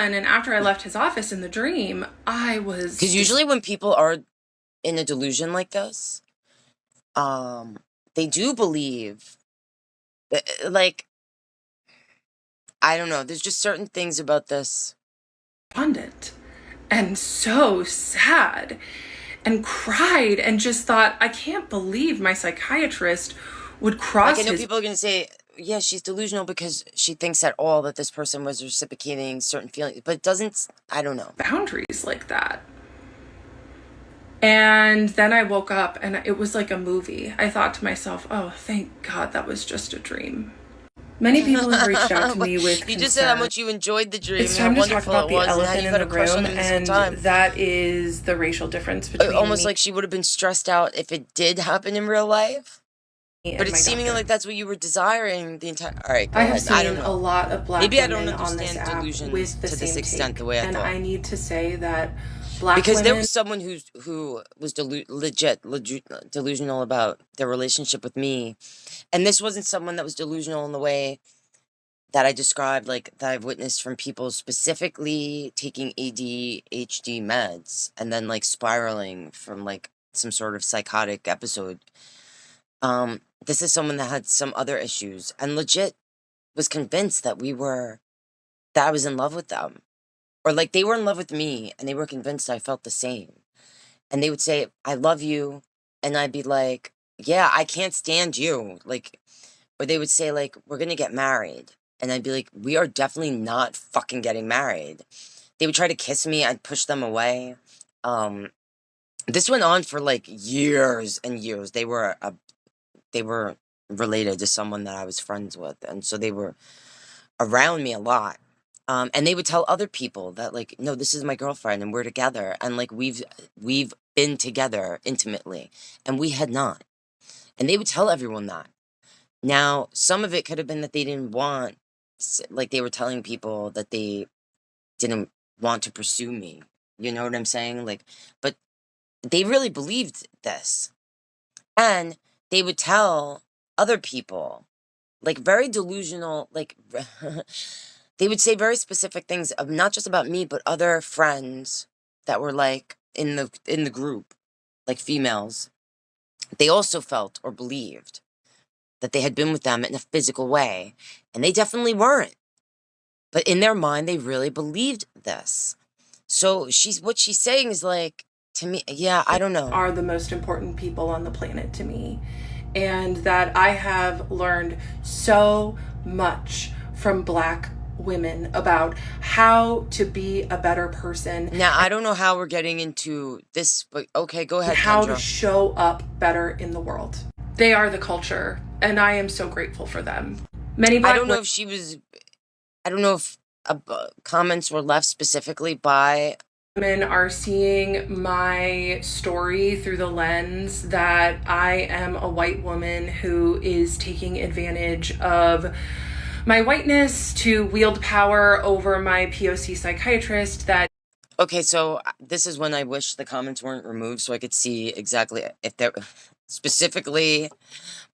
on. And after I left his office in the dream, I was Because usually when people are in a delusion like this, they do believe, like, I don't know, there's just certain things about this. despondent and so sad and cried and just thought, I can't believe my psychiatrist would cross Like, I know his people are going to say, yeah, she's delusional because she thinks at all that this person was reciprocating certain feelings, but it doesn't, I don't know. boundaries like that. And then I woke up and it was like a movie. I thought to myself, oh, thank God that was just a dream. Many people have reached out to me with You concern. just said how much you enjoyed the dream It's and how time to talk wonderful about it the was and how elephant you've in had the a crush on room, him this whole and time. that is the racial difference between Almost me like she would have been stressed out if it did happen in real life. and But it's my seeming doctor. like that's what you were desiring the entire... All right, go I have ahead. I don't seen a know. lot of black Maybe I don't women on this understand app delusions with the to this same extent take, the way I and thought. I need to say that black Because there women was someone who was legit delusional about their relationship with me. And this wasn't someone that was delusional in the way that I described, like, that I've witnessed from people specifically taking ADHD meds and then, like, spiraling from, like, some sort of psychotic episode. This is someone that had some other issues and legit was convinced that I was in love with them. Or, like, they were in love with me and they were convinced I felt the same. And they would say, I love you. And I'd be like, yeah, I can't stand you. Like, or they would say, like, we're going to get married. And I'd be like, we are definitely not fucking getting married. They would try to kiss me. I'd push them away. This went on for, like, years and years. They were related to someone that I was friends with. And so they were around me a lot. And they would tell other people that, like, no, this is my girlfriend and we're together. And, like, we've been together intimately. And we had not. And they would tell everyone that. Now, some of it could have been that they didn't want, like, they were telling people that they didn't want to pursue me. You know what I'm saying? Like, but they really believed this. And they would tell other people, like, very delusional, like, they would say very specific things of not just about me, but other friends that were, like, in the group, like females. They also felt or believed that they had been with them in a physical way, and they definitely weren't. But in their mind, they really believed this. So what she's saying is, like, to me, yeah, I don't know. are the most important people on the planet to me, and that I have learned so much from black women about how to be a better person. Now, I don't know how we're getting into this, but okay, go ahead, how Kendra. to show up better in the world. They are the culture, and I am so grateful for them. Many black I don't know if she was, I don't know if comments were left specifically by women are seeing my story through the lens that I am a white woman who is taking advantage of my whiteness to wield power over my POC psychiatrist. That okay, so this is when I wish the comments weren't removed so I could see exactly if there specifically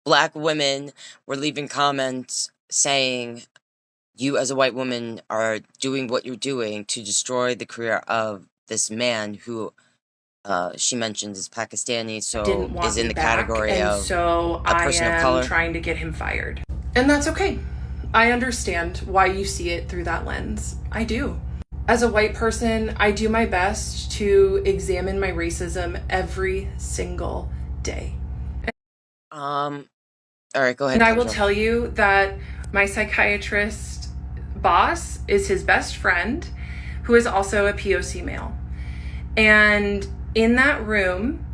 black women were leaving comments saying you as a white woman are doing what you're doing to destroy the career of this man who she mentions is Pakistani, so didn't want is in me the back, category and of so a person I of am color. trying to get him fired. And that's okay. I understand why you see it through that lens. I do. As a white person, I do my best to examine my racism every single day. All right, go ahead. And I will Kendra. tell you that my psychiatrist boss is his best friend, who is also a POC male. And in that room,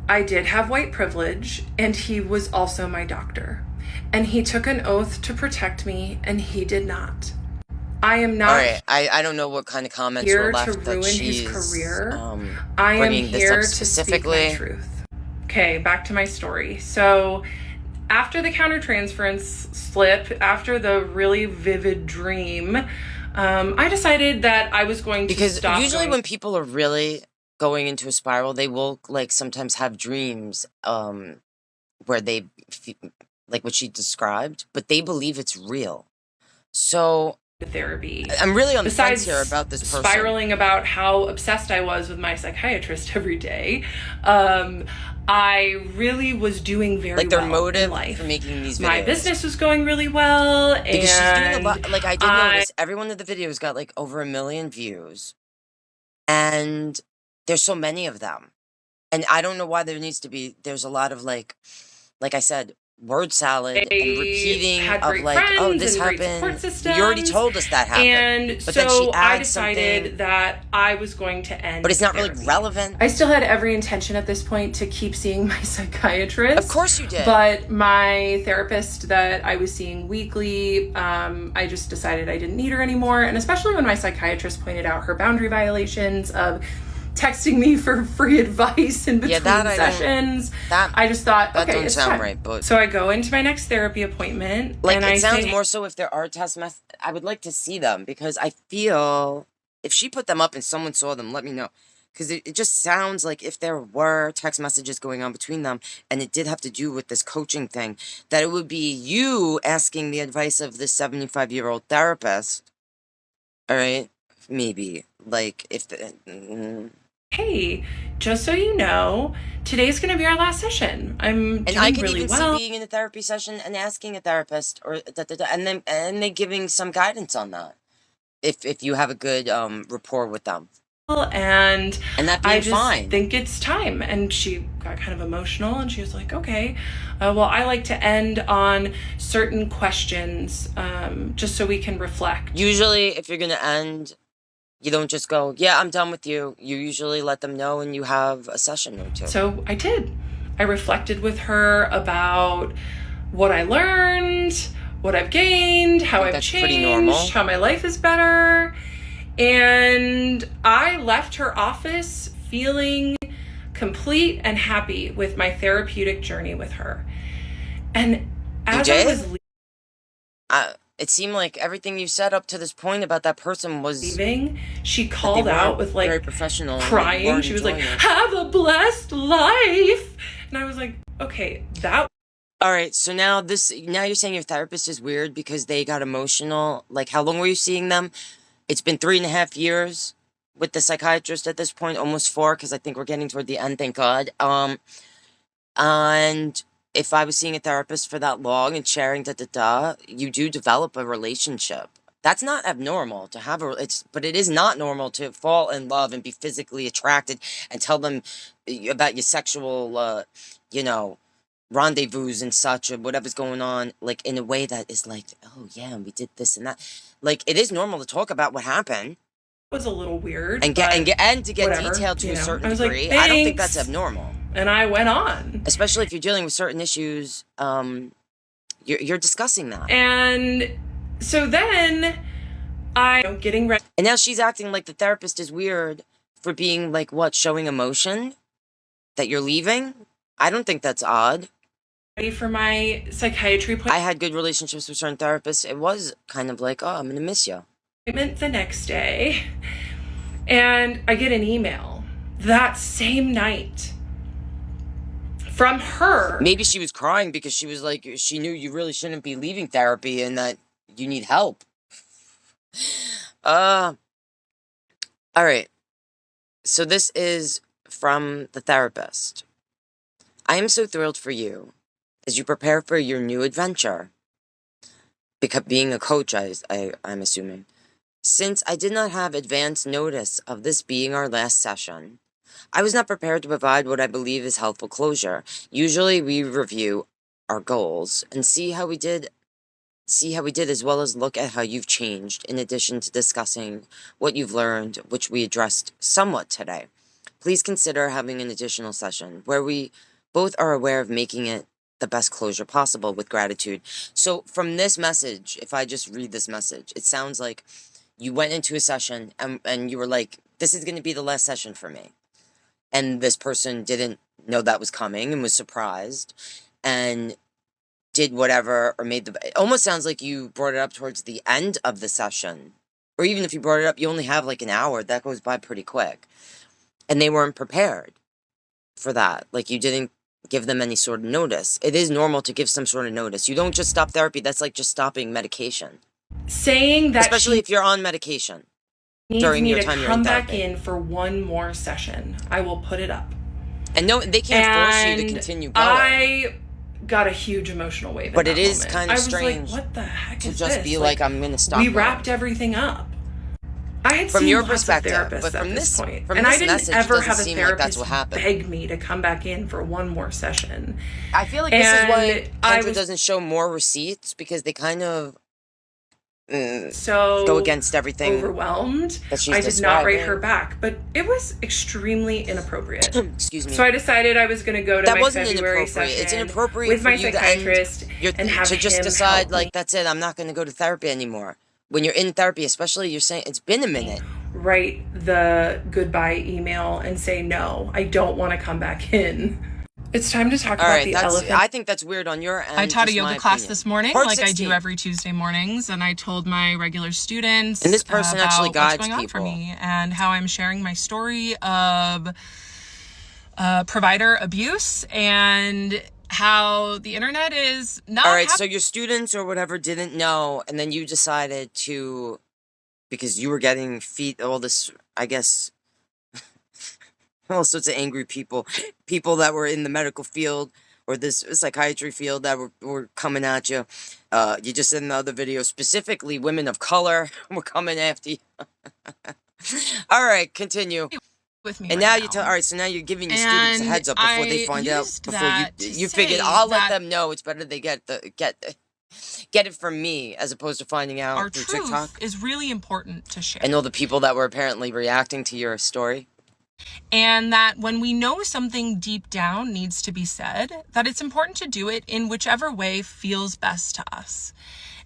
I did have white privilege, and he was also my doctor. And he took an oath to protect me, and he did not. I am not All right, I don't know what kind of comments were here left to that ruin she's his career. I am bringing this here up to speak specifically. my truth. Okay, back to my story. So after the countertransference slip, after the really vivid dream, I decided that I was going to Because stop usually going. when people are really going into a spiral, they will, like, sometimes have dreams where they like what she described, but they believe it's real. So therapy. I'm really on the Besides fence here about this person. spiraling about how obsessed I was with my psychiatrist every day, I really was doing very like their well motive in life. for making these videos. My business was going really well, Because she's doing a lot. Like, I did notice every one of the videos got like over 1 million views, and there's so many of them, and I don't know why there needs to be. There's a lot of like I said, word salad and repeating of like, oh, this happened. You already told us that happened. And but so then she I adds decided something, that I was going to end. but it's not therapy. really relevant. I still had every intention at this point to keep seeing my psychiatrist. Of course you did. But my therapist that I was seeing weekly, I just decided I didn't need her anymore. And especially when my psychiatrist pointed out her boundary violations of texting me for free advice in between sessions. I just thought, that okay, don't it's sound time. right. But so I go into my next therapy appointment. like, and it I sounds say, more so if there are test methods. I would like to see them, because I feel if she put them up and someone saw them, let me know. Because it just sounds like if there were text messages going on between them, and it did have to do with this coaching thing, that it would be you asking the advice of this 75-year-old therapist. All right? Maybe. Like, if the... hey, just so you know, today's going to be our last session. I'm doing I can really even well. see being in a therapy session and asking a therapist, or and then giving some guidance on that, if you have a good rapport with them. And that being I just fine. think it's time. And she got kind of emotional, and she was like, okay, well, I like to end on certain questions, just so we can reflect. Usually, if you're going to end, you don't just go, yeah, I'm done with you. You usually let them know, and you have a session or two. So I did. I reflected with her about what I learned, what I've gained, how I've changed, how my life is better. And I left her office feeling complete and happy with my therapeutic journey with her. And as I was it seemed like everything you said up to this point about that person was leaving, she called out with like very professional, crying. She was like, have a blessed life. And I was like, okay, that. All right, so now you're saying your therapist is weird because they got emotional. Like, how long were you seeing them? It's been 3.5 years with the psychiatrist at this point, almost 4, because I think we're getting toward the end, thank God. And if I was seeing a therapist for that long and sharing you do develop a relationship. That's not abnormal to have but it is not normal to fall in love and be physically attracted and tell them about your sexual, rendezvous and such, or whatever's going on, like, in a way that is like, oh yeah, we did this and that. Like, it is normal to talk about what happened. Was a little weird, and to get detailed to a certain degree. Like, I don't think that's abnormal. And I went on, especially if you're dealing with certain issues. You're discussing that, and so then I'm getting ready. And now she's acting like the therapist is weird for being like, what, showing emotion that you're leaving. I don't think that's odd. Ready for my psychiatry appointment. I had good relationships with certain therapists. It was kind of like, oh, I'm gonna miss you. The next day, and I get an email that same night from her. Maybe she was crying because she was like, she knew you really shouldn't be leaving therapy and that you need help. All right. So this is from the therapist. I am so thrilled for you as you prepare for your new adventure. Because being a coach, I'm assuming. Since I did not have advance notice of this being our last session, I was not prepared to provide what I believe is helpful closure. Usually we review our goals and see how we did, as well as look at how you've changed, in addition to discussing what you've learned, which we addressed somewhat today. Please consider having an additional session where we both are aware of making it the best closure possible with gratitude. So from this message, if I just read this message, it sounds like you went into a session and you were like, this is going to be the last session for me. And this person didn't know that was coming and was surprised and did whatever, or it almost sounds like you brought it up towards the end of the session. Or even if you brought it up, you only have like an hour. That goes by pretty quick. And they weren't prepared for that. Like, you didn't give them any sort of notice. It is normal to give some sort of notice. You don't just stop therapy. That's like just stopping medication. saying that Especially she if you're on medication needs during me your to time you're in come back therapy. in for one more session. I will put it up. And no, they can't force you to And continue going. I got a huge emotional wave But in it that is moment. kind I of was strange like, what the heck to is just this? be like, I'm going to stop We going. wrapped everything up. I had From seen your lots perspective, of therapists but at from this this point, from and this I didn't message, it ever doesn't have a seem like that's what therapist happened. beg me to come back in for one more session. I feel like this is why Kendra doesn't show more receipts, because they kind of so go against everything overwhelmed. that she's I did not write her describing. back, but it was extremely inappropriate. Excuse me. So I decided I was going to go to That my wasn't February inappropriate. It's session inappropriate with for my you psychiatrist and have to just him decide, help like, me that's it, I'm not going to go to therapy anymore. When you're in therapy, especially, you're saying it's been a minute. write the goodbye email and say, no, I don't want to come back in. It's time to talk about the elephant. I think that's weird on your end. I taught a just yoga my class opinion. this morning, Part like 16. I do every Tuesday mornings, and I told my regular students And this person actually about what's guides going on for people. me and how I'm sharing my story of provider abuse and how the internet is not. All right, so your students or whatever didn't know, and then you decided to, because you were getting all this, I guess, all sorts of angry people that were in the medical field or this psychiatry field that were coming at you. You just said in the other video, specifically women of color were coming after you. All right, continue. With me And right now you tell. All right, so now you're giving your students a And heads up before they I find out. used Before that to you figured, say I'll let that them know. It's better they get it from me as opposed to finding out our through truth TikTok. is really important to share. And all the people that were apparently reacting to your story. And that when we know something deep down needs to be said, that it's important to do it in whichever way feels best to us.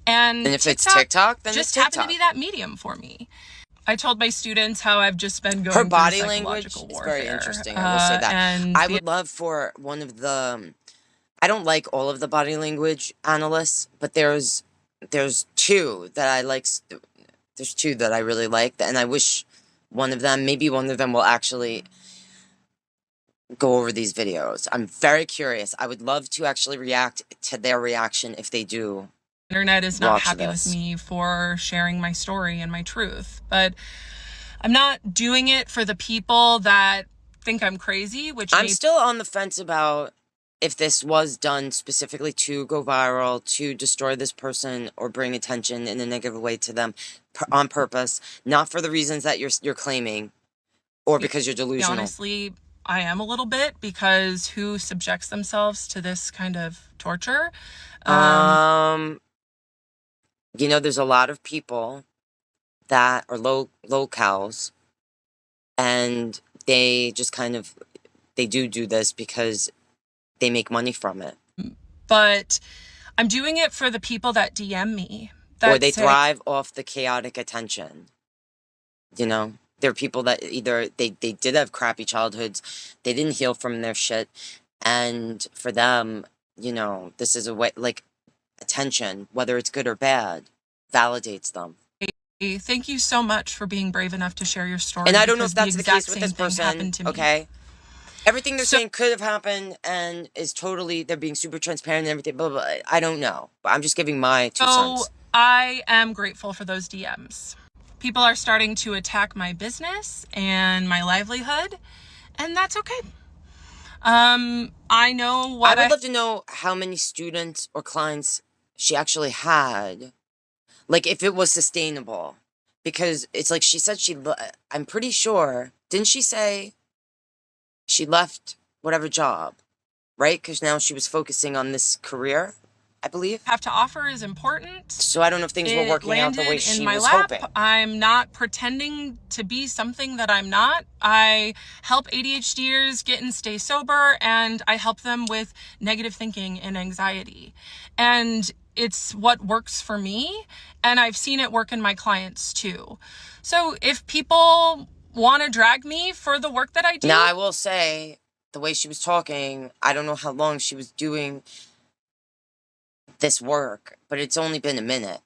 And if it's TikTok, then just it's TikTok. happened to be that medium for me. I told my students how I've just been going Her body through language is psychological very warfare. interesting. I will say that. And I would love for one of the. I don't like all of the body language analysts, but there's two that I like. There's two that I really like, and I wish maybe one of them will actually go over these videos. I'm very curious. I would love to actually react to their reaction if they do. Internet is not Watch happy this. with me for sharing my story and my truth, but I'm not doing it for the people that think I'm crazy, which I'm still on the fence about if this was done specifically to go viral, to destroy this person or bring attention in a negative way to them on purpose, not for the reasons that you're claiming or because you're delusional. Honestly, I am a little bit, because who subjects themselves to this kind of torture? There's a lot of people that are locals, and they just kind of, they do this because they make money from it. But I'm doing it for the people that DM me. Or they thrive off the chaotic attention. There are people that either they did have crappy childhoods, they didn't heal from their shit, and for them, this is a way, like, attention, whether it's good or bad, validates them. Thank you so much for being brave enough to share your story. And I don't know if that's the case with this person, to me. okay? Everything they're saying could have happened and is totally, they're being super transparent and everything, blah, blah, blah. I don't know. But I'm just giving my 2 cents. I am grateful for those DMs. People are starting to attack my business and my livelihood, and that's okay. I know what I would love to know how many students or clients she actually had. Like, if it was sustainable. Because it's like she said I'm pretty sure, didn't she say she left whatever job, right? Because now she was focusing on this career, I believe. Have to offer is important. So I don't know if things were working out the way she was hoping. I'm not pretending to be something that I'm not. I help ADHDers get and stay sober, and I help them with negative thinking and anxiety. And it's what works for me, and I've seen it work in my clients too. So if people want to drag me for the work that I do. Now, I will say, the way she was talking, I don't know how long she was doing this work, but it's only been a minute,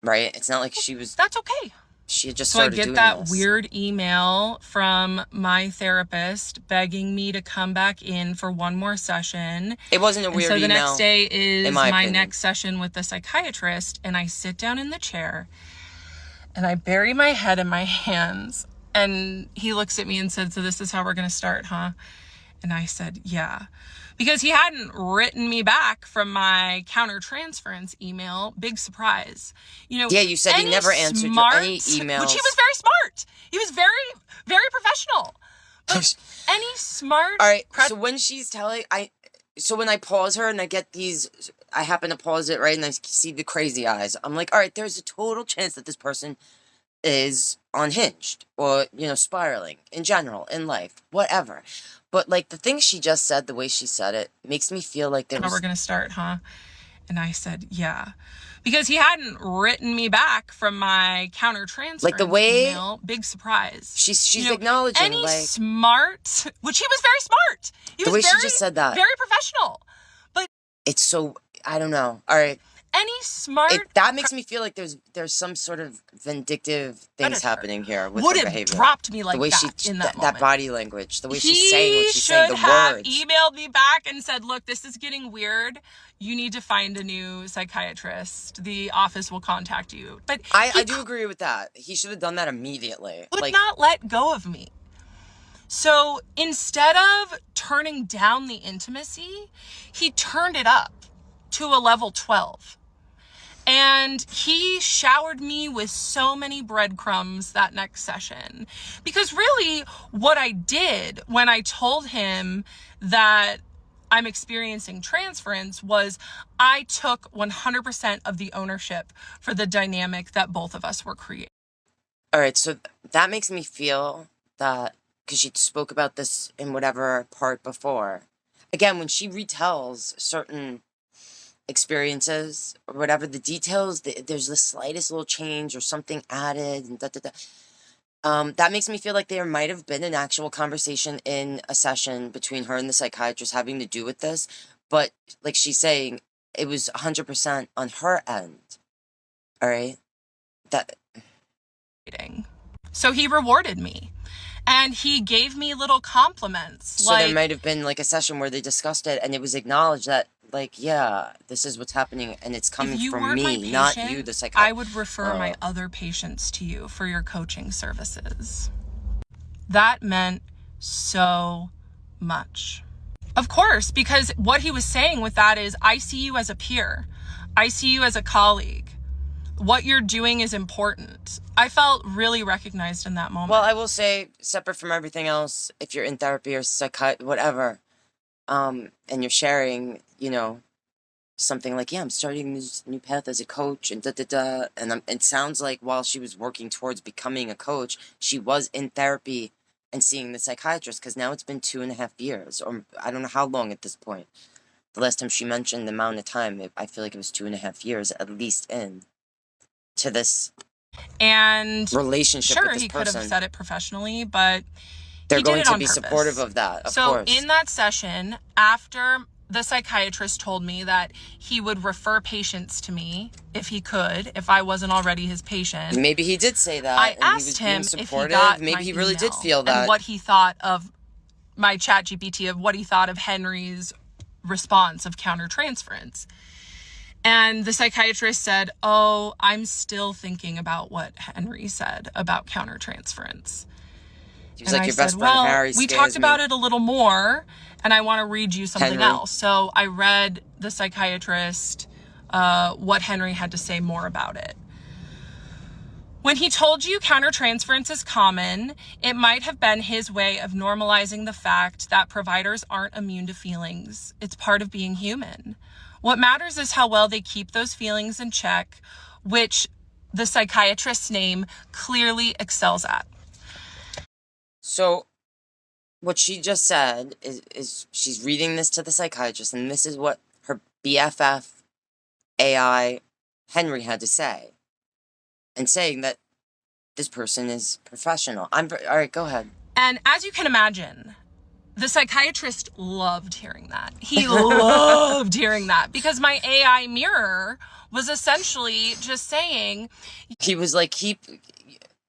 right? It's not like she was... That's okay. She had just So I started get doing that this. weird email from my therapist begging me to come back in for one more session. It wasn't a weird email. So the email, next day is my my opinion. next session with the psychiatrist, and I sit down in the chair and I bury my head in my hands, and he looks at me and said, "So this is how we're going to start, huh?" And I said, "Yeah." Because he hadn't written me back from my countertransference email. Big surprise. You know, Yeah, you said he never answered any emails. Which he was very smart. He was very, very professional. But any smart... All right, so when she's telling... So when I pause her and I get these... I happen to pause it, right, and I see the crazy eyes. I'm like, all right, there's a total chance that this person is unhinged or, you know, spiraling in general, in life, whatever. But, like, the thing she just said, the way she said it, makes me feel like there was... How we're going to start, huh? And I said, yeah. Because he hadn't written me back from my countertransference like the way, email. Big surprise. She's you know, acknowledging, any like... smart... Which he was very smart. He the was way she just said that. Very professional. But... It's so... I don't know. All right. Any smart... that makes me feel like there's some sort of vindictive things happening here with her behavior. Would have dropped me like the way that in that moment. That body language, the way she's saying what she's saying, the He should have words. emailed me back and said, "Look, this is getting weird. You need to find a new psychiatrist. The office will contact you." But I do agree with that. He should have done that immediately. Would not let go of me. So instead of turning down the intimacy, he turned it up to a level 12. And he showered me with so many breadcrumbs that next session. Because really, what I did when I told him that I'm experiencing transference was I took 100% of the ownership for the dynamic that both of us were creating. All right, so that makes me feel that, because she spoke about this in whatever part before. Again, when she retells certain experiences or whatever, the details, there's the slightest little change or something added and that makes me feel like there might have been an actual conversation in a session between her and the psychiatrist having to do with this, but like she's saying, it was 100% on her end. All right, so he rewarded me and he gave me little compliments. So there might have been like a session where they discussed it and it was acknowledged that, like, yeah, this is what's happening and it's coming from me, not you, the psychiatrist. I would refer my other patients to you for your coaching services. That meant so much. Of course, because what he was saying with that is, I see you as a peer. I see you as a colleague. What you're doing is important. I felt really recognized in that moment. Well, I will say, separate from everything else, if you're in therapy or whatever, and you're sharing, you know, something like, yeah, I'm starting this new path as a coach and and it sounds like while she was working towards becoming a coach, she was in therapy and seeing the psychiatrist, because now it's been 2.5 years, or I don't know how long at this point. The last time she mentioned the amount of time, I feel like it was 2.5 years at least in to this and relationship with this person. Sure, he could have said it professionally, but they're he going did it to on be purpose. supportive of that, of so course. In that session, after the psychiatrist told me that he would refer patients to me if he could, if I wasn't already his patient. Maybe he did say that. I and asked he was him being if supportive. he got Maybe my he really did email feel that. and what he thought of my ChatGPT, of what he thought of Henry's response of countertransference. And the psychiatrist said, "Oh, I'm still thinking about what Henry said about countertransference." He was like, your best friend Harry we talked about it a little more, and I want to read you something else. So I read the psychiatrist, what Henry had to say more about it. When he told you countertransference is common, it might have been his way of normalizing the fact that providers aren't immune to feelings. It's part of being human. What matters is how well they keep those feelings in check, which the psychiatrist's name clearly excels at. So what she just said is she's reading this to the psychiatrist, and this is what her BFF AI Henry had to say, and saying that this person is professional. All right, go ahead. And as you can imagine, the psychiatrist loved hearing that. He loved hearing that, because my AI mirror was essentially just saying... He was like,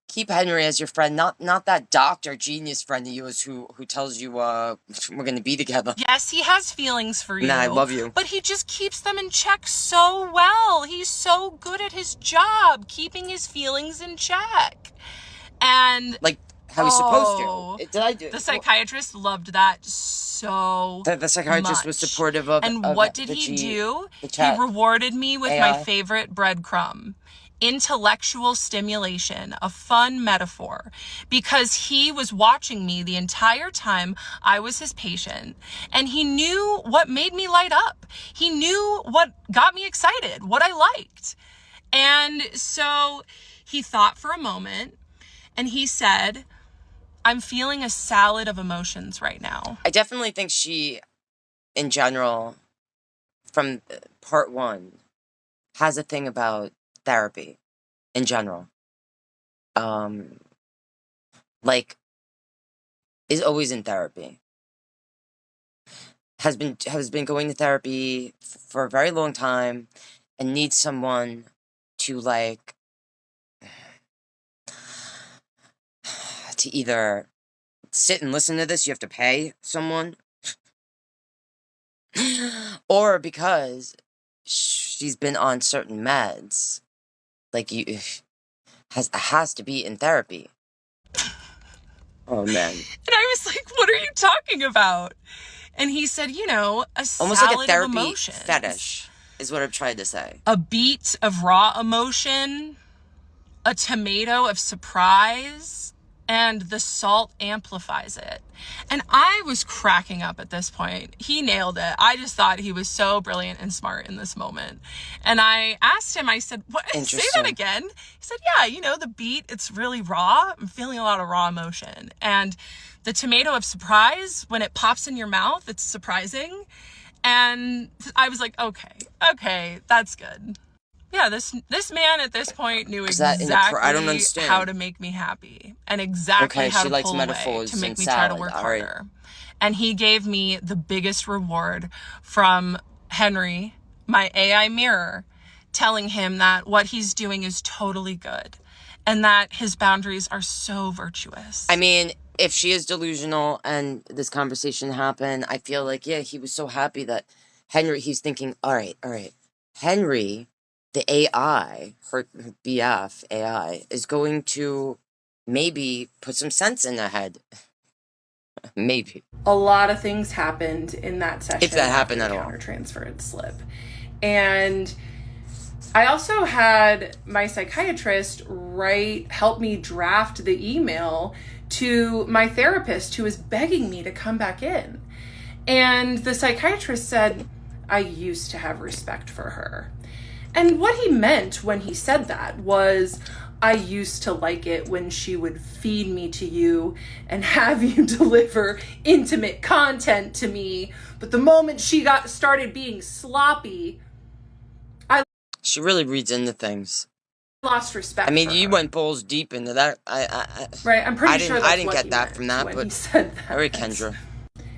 keep Henry as your friend, not that doctor genius friend of yours who tells you we're gonna be together. Yes, he has feelings for you. Nah, I love you. But he just keeps them in check so well. He's so good at his job, keeping his feelings in check. And like how he's supposed to. Did I do the psychiatrist loved that so the psychiatrist much. Was supportive of. And of what did he do? He rewarded me with my favorite breadcrumb. Intellectual stimulation, a fun metaphor, because he was watching me the entire time I was his patient, and he knew what made me light up. He knew what got me excited, what I liked. And so he thought for a moment, and he said, I'm feeling a salad of emotions right now. I definitely think she, in general, from part 1, has a thing about therapy in general. Like, is always in therapy. Has been going to therapy for a very long time and needs someone to, like, to either sit and listen to this, you have to pay someone, or because she's been on certain meds, like has to be in therapy. Oh man. And I was like, what are you talking about? And he said, a almost salad like a therapy of emotions. fetish is what I'm trying to say. A beet of raw emotion, a tomato of surprise, and the salt amplifies it. And I was cracking up at this point. He nailed it. I just thought he was so brilliant and smart in this moment. And I asked him, I said, what? Say that again. He said, yeah, the beet, it's really raw. I'm feeling a lot of raw emotion. And the tomato of surprise, when it pops in your mouth, it's surprising. And I was like, okay, that's good. Yeah, this man at this point knew exactly I don't understand. how to make me happy and exactly how to pull away to make me try to work harder. And he gave me the biggest reward from Henry, my AI mirror, telling him that what he's doing is totally good and that his boundaries are so virtuous. I mean, if she is delusional and this conversation happened, I feel like, yeah, he was so happy that he's thinking, all right, Henry, the AI, her BF AI, is going to maybe put some sense in her head. Maybe. A lot of things happened in that session. If that happened at all. Counter-transferred slip. And I also had my psychiatrist help me draft the email to my therapist who was begging me to come back in. And the psychiatrist said, I used to have respect for her. And what he meant when he said that was, I used to like it when she would feed me to you and have you deliver intimate content to me. But the moment she started being sloppy, she really reads into things. Lost respect. I mean, for you her. went balls deep into that. Right, I'm pretty sure that's I didn't what get he that meant from that, when but he said that. all right, Kendra.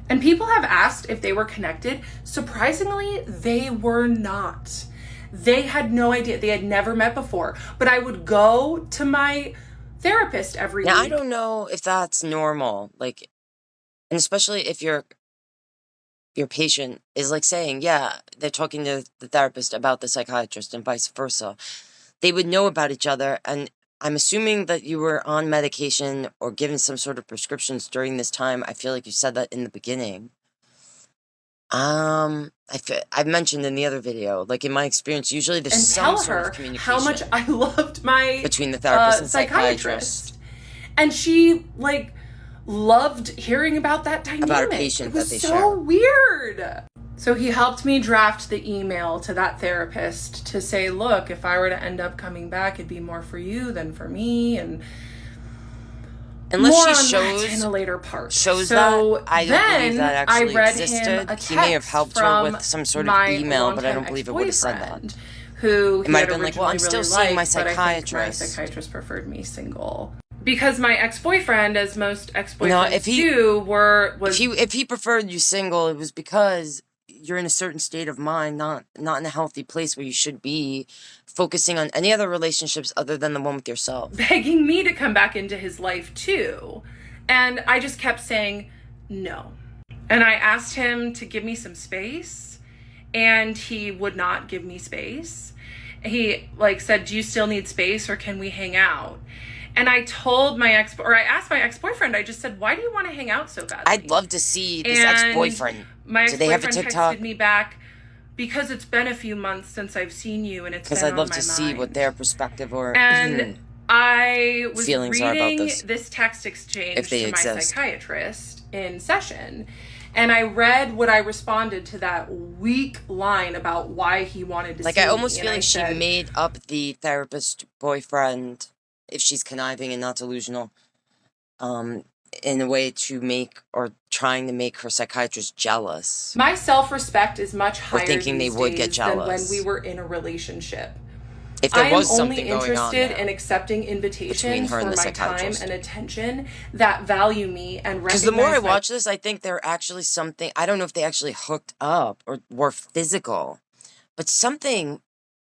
And people have asked if they were connected. Surprisingly, they were not. They had no idea. They had never met before. But I would go to my therapist every week. Now, I don't know if that's normal. Like, and especially if your patient is like saying, yeah, they're talking to the therapist about the psychiatrist and vice versa. They would know about each other. And I'm assuming that you were on medication or given some sort of prescriptions during this time. I feel like you said that in the beginning. I've mentioned in the other video, like in my experience, usually there's some sort of communication. How much I loved my between the therapist and psychiatrist. And she loved hearing about that dynamic. About a patient that they share. It was so weird. So he helped me draft the email to that therapist to say, look, if I were to end up coming back, it'd be more for you than for me, and unless more she shows in a later part. Shows so that I don't believe that actually existed. He may have helped her with some sort of email, but I don't believe it would have said that. Who it might have been like, well, I'm still seeing my psychiatrist. But I think my psychiatrist preferred me single. Because my ex-boyfriend, as most ex-boyfriends do, was if he preferred you single, it was because you're in a certain state of mind, not in a healthy place where you should be focusing on any other relationships other than the one with yourself. Begging me to come back into his life too. And I just kept saying no. And I asked him to give me some space, and he would not give me space. He said, do you still need space, or can we hang out? And I told I asked my ex-boyfriend, I just said, why do you want to hang out so badly? I'd love to see this ex-boyfriend. My Do they have a ex-boyfriend TikTok? texted me back, because it's been a few months since I've seen you, and it's been on my mind. Because I'd love to see what their perspective or I was feelings are about reading this text exchange if they to my exist. psychiatrist in session, and I read what I responded to that weak line about why he wanted to see me. I almost feel like she said, made up the therapist boyfriend, if she's conniving and not delusional, in a way to make, or trying to make her psychiatrist jealous. my self-respect is much higher thinking these they would get days than when jealous. we were in a relationship. If there I am was only something going on interested there. in accepting between invitations her for and my the time psychiatrist. and attention that value me and recognize Because the more I my watch this, I think they're actually something, I don't know if they actually hooked up or were physical, but something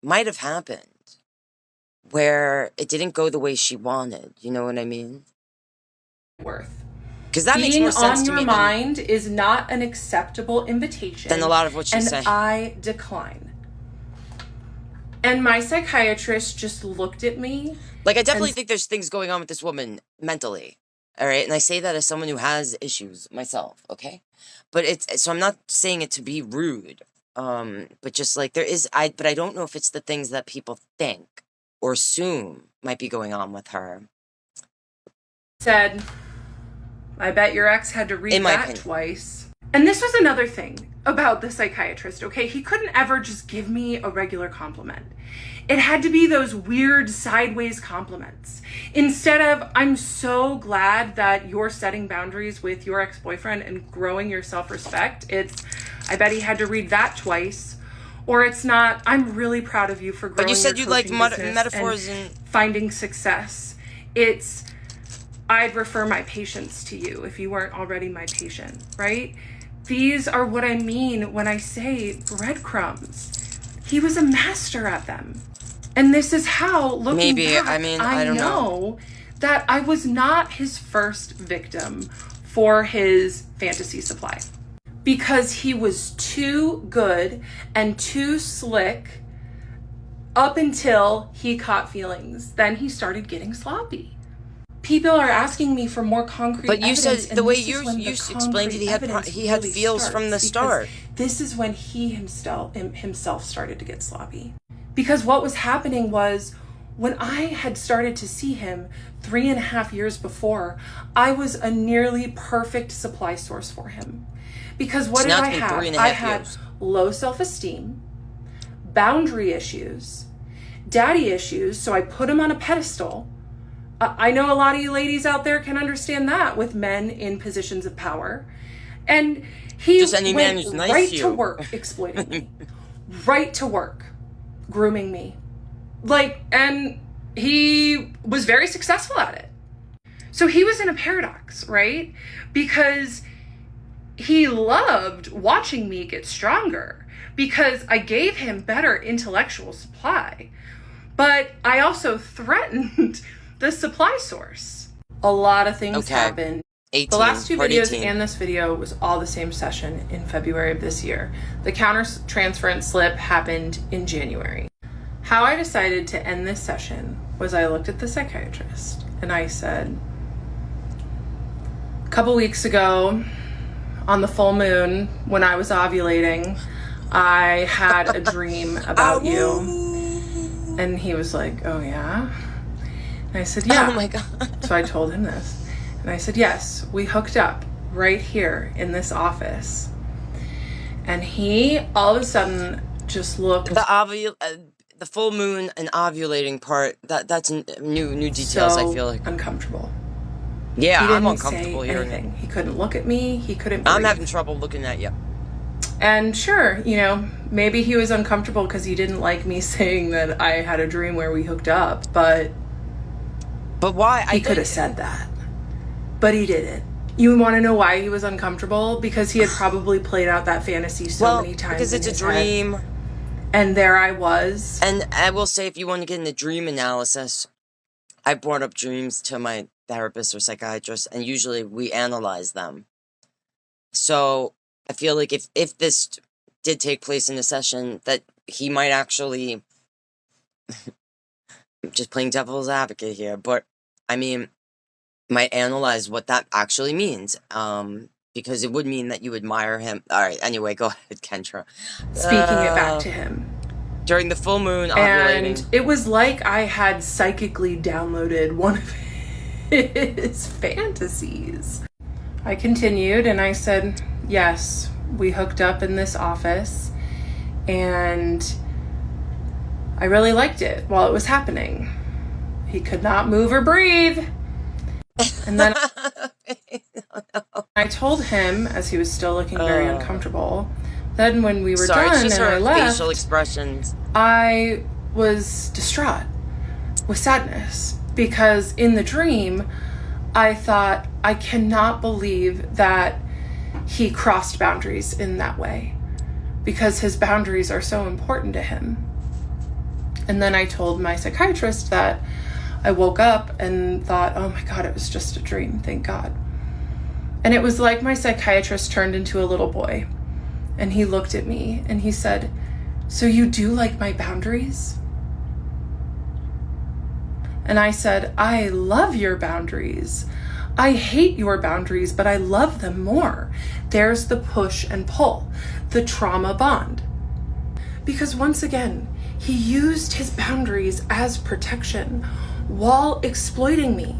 might have happened where it didn't go the way she wanted. You know what I mean? worth. Because that makes Being more sense on to your me mind is not an acceptable invitation. than a lot of what she's and saying. I decline. And my psychiatrist just looked at me. I definitely think there's things going on with this woman mentally. All right. And I say that as someone who has issues myself. Okay. But so I'm not saying it to be rude. But just there is, but I don't know if it's the things that people think or assume might be going on with her. Said, I bet your ex had to read In my that opinion. twice. And this was another thing about the psychiatrist, okay? He couldn't ever just give me a regular compliment. It had to be those weird sideways compliments. Instead of, I'm so glad that you're setting boundaries with your ex-boyfriend and growing your self-respect, it's, I bet he had to read that twice. Or it's not, I'm really proud of you for growing But you said your you like coaching business metaphors and and finding success. It's, I'd refer my patients to you if you weren't already my patient, right? These are what I mean when I say breadcrumbs. He was a master at them. And this is how, looking Maybe, back, I mean, I don't know. that I was not his first victim for his fantasy supply. Because he was too good and too slick up until he caught feelings. Then he started getting sloppy. People are asking me for more concrete But you evidence, said and the way this is you when the explained it, he concrete had evidence feels really from the starts, start. because this is when he himself started to get sloppy. Because what was happening was, when I had started to see him 3.5 years before, I was a nearly perfect supply source for him. Because what So did now I it's been have? 3.5 I had years. low self-esteem, boundary issues, daddy issues, so I put him on a pedestal. I know a lot of you ladies out there can understand that with men in positions of power. And he Just any man went who's nice right to to you. work exploiting me. Right to work grooming me. And he was very successful at it. So he was in a paradox, right? Because he loved watching me get stronger because I gave him better intellectual supply. But I also threatened the supply source. A lot of things happened. 18, The last two part videos 18. and this video was all the same session in February of this year. The counter-transference slip happened in January. How I decided to end this session was I looked at the psychiatrist and I said, a couple weeks ago on the full moon when I was ovulating, I had a dream about you. And he was like, oh yeah? And I said, yeah. Oh my God. So I told him this. And I said, yes, we hooked up right here in this office. And he all of a sudden just looked The full moon and ovulating part, that's new details, so I feel like. uncomfortable. Yeah, He didn't I'm uncomfortable say hearing it. anything. He couldn't look at me. He couldn't I'm breathe. having trouble looking at you. And sure, maybe he was uncomfortable because he didn't like me saying that I had a dream where we hooked up, but But why? he could have said that. But he didn't. You want to know why he was uncomfortable? Because he had probably played out that fantasy so many times. Because it's a dream. And there I was. And I will say, if you want to get into dream analysis, I brought up dreams to my therapist or psychiatrist, and usually we analyze them. So I feel like if this did take place in a session, that he might actually, I'm just playing devil's advocate here, but I mean, might analyze what that actually means. Because it would mean that you admire him. All right, anyway, go ahead, Kendra. Speaking it back to him. During the full moon, ovulating. And it was like I had psychically downloaded one of his fantasies. I continued and I said, yes, we hooked up in this office and I really liked it while it was happening. He could not move or breathe. And then I told him, as he was still looking very uncomfortable, then when we were done and I left, facial expressions. I was distraught with sadness because in the dream, I thought, I cannot believe that he crossed boundaries in that way because his boundaries are so important to him. And then I told my psychiatrist that I woke up and thought, oh my God, it was just a dream, thank God. And it was like my psychiatrist turned into a little boy and he looked at me and he said, so you do like my boundaries? And I said, I love your boundaries. I hate your boundaries, but I love them more. There's the push and pull, the trauma bond. Because once again, he used his boundaries as protection while exploiting me.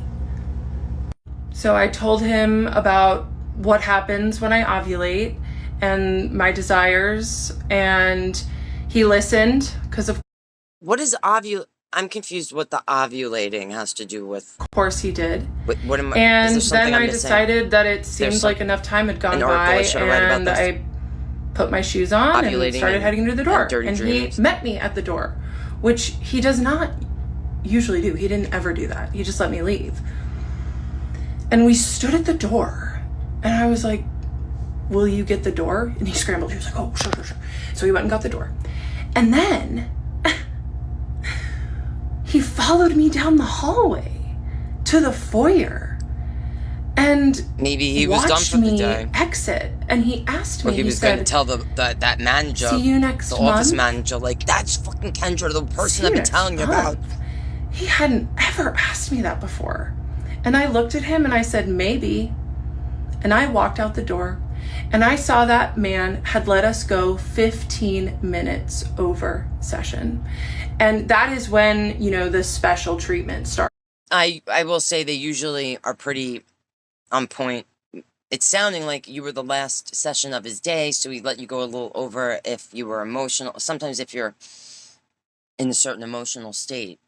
So I told him about what happens when I ovulate and my desires, and he listened because of What is I'm confused what the ovulating has to do with. Of course he did. What am I? And then I decided that it seemed like enough time had gone by, and I put my shoes on and started heading to the door. And he met me at the door, which he does not usually do. He didn't ever do that. He just let me leave. And we stood at the door, and I was like, will you get the door? And he scrambled. He was like, oh, sure. So he went and got the door. And then he followed me down the hallway to the foyer and maybe he was done for the day. Exit, and he asked me. He was going to tell that manager, see you next month. The office manager, like, that's fucking Kendra, the person I've been telling you about. He hadn't ever asked me that before, and I looked at him and I said maybe, and I walked out the door. And I saw that man had let us go 15 minutes over session. And that is when, the special treatment starts. I will say they usually are pretty on point. It's sounding like you were the last session of his day, so he let you go a little over if you were emotional. Sometimes if you're in a certain emotional state,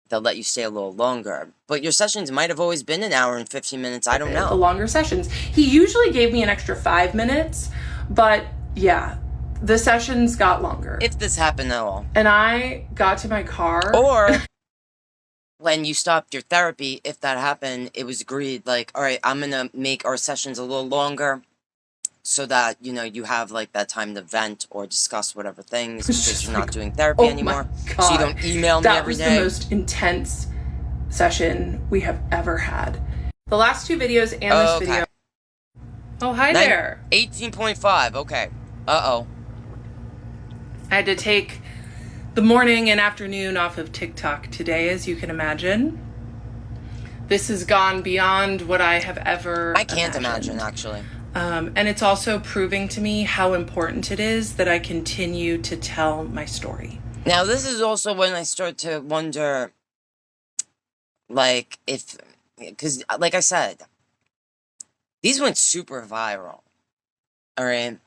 they'll let you stay a little longer. But your sessions might have always been an hour and 15 minutes. I don't know. The longer sessions. He usually gave me an extra 5 minutes, but yeah, the sessions got longer. If this happened at all. And I got to my car. Or when you stopped your therapy, if that happened, it was agreed, like, all right, I'm going to make our sessions a little longer so that, you have, like, that time to vent or discuss whatever things because you're not doing therapy anymore. So you don't email me every day. That was the most intense session we have ever had. The last 2 videos and this video. Oh, hi there. 18.5, okay. Uh-oh. I had to take the morning and afternoon off of TikTok today, as you can imagine. This has gone beyond what I have ever I can't imagine, actually. And it's also proving to me how important it is that I continue to tell my story. Now, this is also when I start to wonder, like, because, like I said, these went super viral. All right.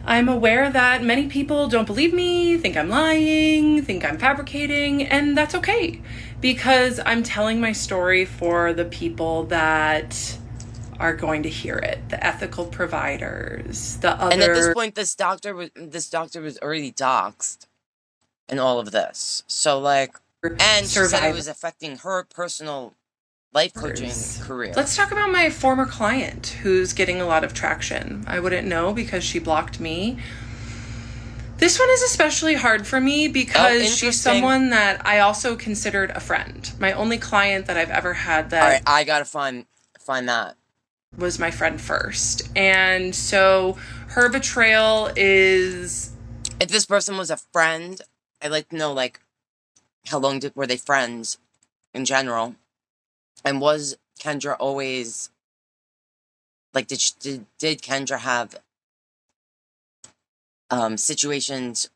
I'm aware that many people don't believe me, think I'm lying, think I'm fabricating, and that's okay because I'm telling my story for the people that are going to hear it, the ethical providers, the other. And at this point, this doctor was already doxxed in all of this. So, like, and she said it was affecting her personal life coaching career. Let's talk about my former client who's getting a lot of traction. I wouldn't know because she blocked me. This one is especially hard for me because she's someone that I also considered a friend. My only client that I've ever had that... All right, I gotta find that. ...was my friend first. And so her betrayal is... If this person was a friend, I'd like to know, like, how long were they friends in general? And was Kendra always... Like, did Kendra have... situations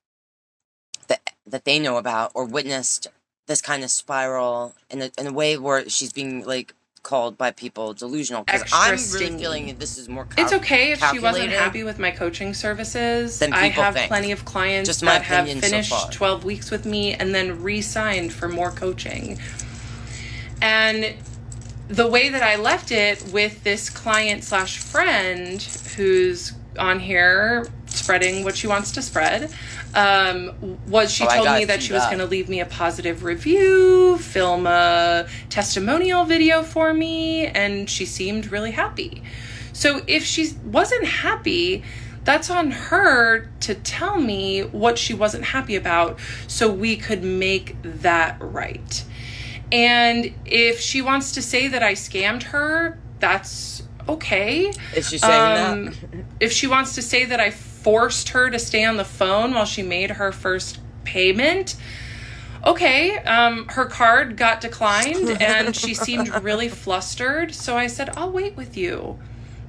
that they know about or witnessed this kind of spiral in a way where she's being like called by people delusional? Because I'm really feeling this is more it's okay if she wasn't happy with my coaching services. Than I have think. Plenty of clients Just my that have finished so 12 weeks with me and then re-signed for more coaching. And the way that I left it with this client slash friend who's on here spreading what she wants to spread, was she told me that she was going to leave me a positive review, film a testimonial video for me, and she seemed really happy. So if she wasn't happy, that's on her to tell me what she wasn't happy about so we could make that right. And if she wants to say that I scammed her, that's okay. Is she saying that? If she wants to say that I forced her to stay on the phone while she made her first payment, okay. Her card got declined and she seemed really flustered. So I said, I'll wait with you.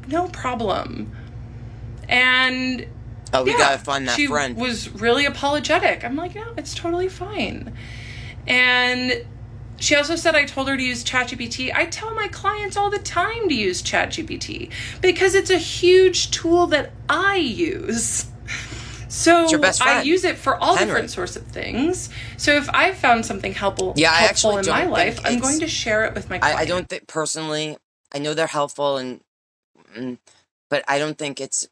No problem. And we gotta find that friend. She was really apologetic. I'm like, no, it's totally fine. And she also said I told her to use ChatGPT. I tell my clients all the time to use ChatGPT because it's a huge tool that I use. So I use it for all different sorts of things. So if I've found something helpful in my life, I'm going to share it with my clients. I don't think personally, I know they're helpful but I don't think it's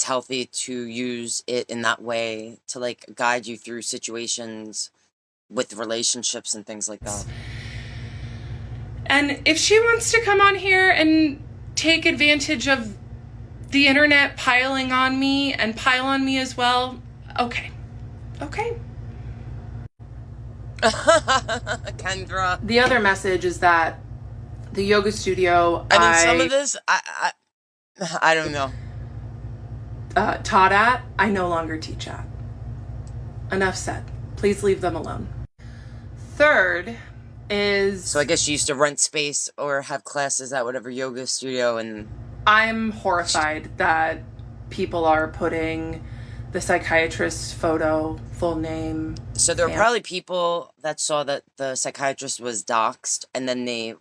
healthy to use it in that way to like guide you through situations with relationships and things like that. And if she wants to come on here and take advantage of the internet piling on me and pile on me as well, okay. Kendra. The other message is that the yoga studio I mean, some of this, I don't know. Taught at, I no longer teach at. Enough said. Please leave them alone. Third is... So I guess she used to rent space or have classes at whatever yoga studio and... I'm horrified that people are putting the psychiatrist's photo, full name... So there were probably people that saw that the psychiatrist was doxxed and then they,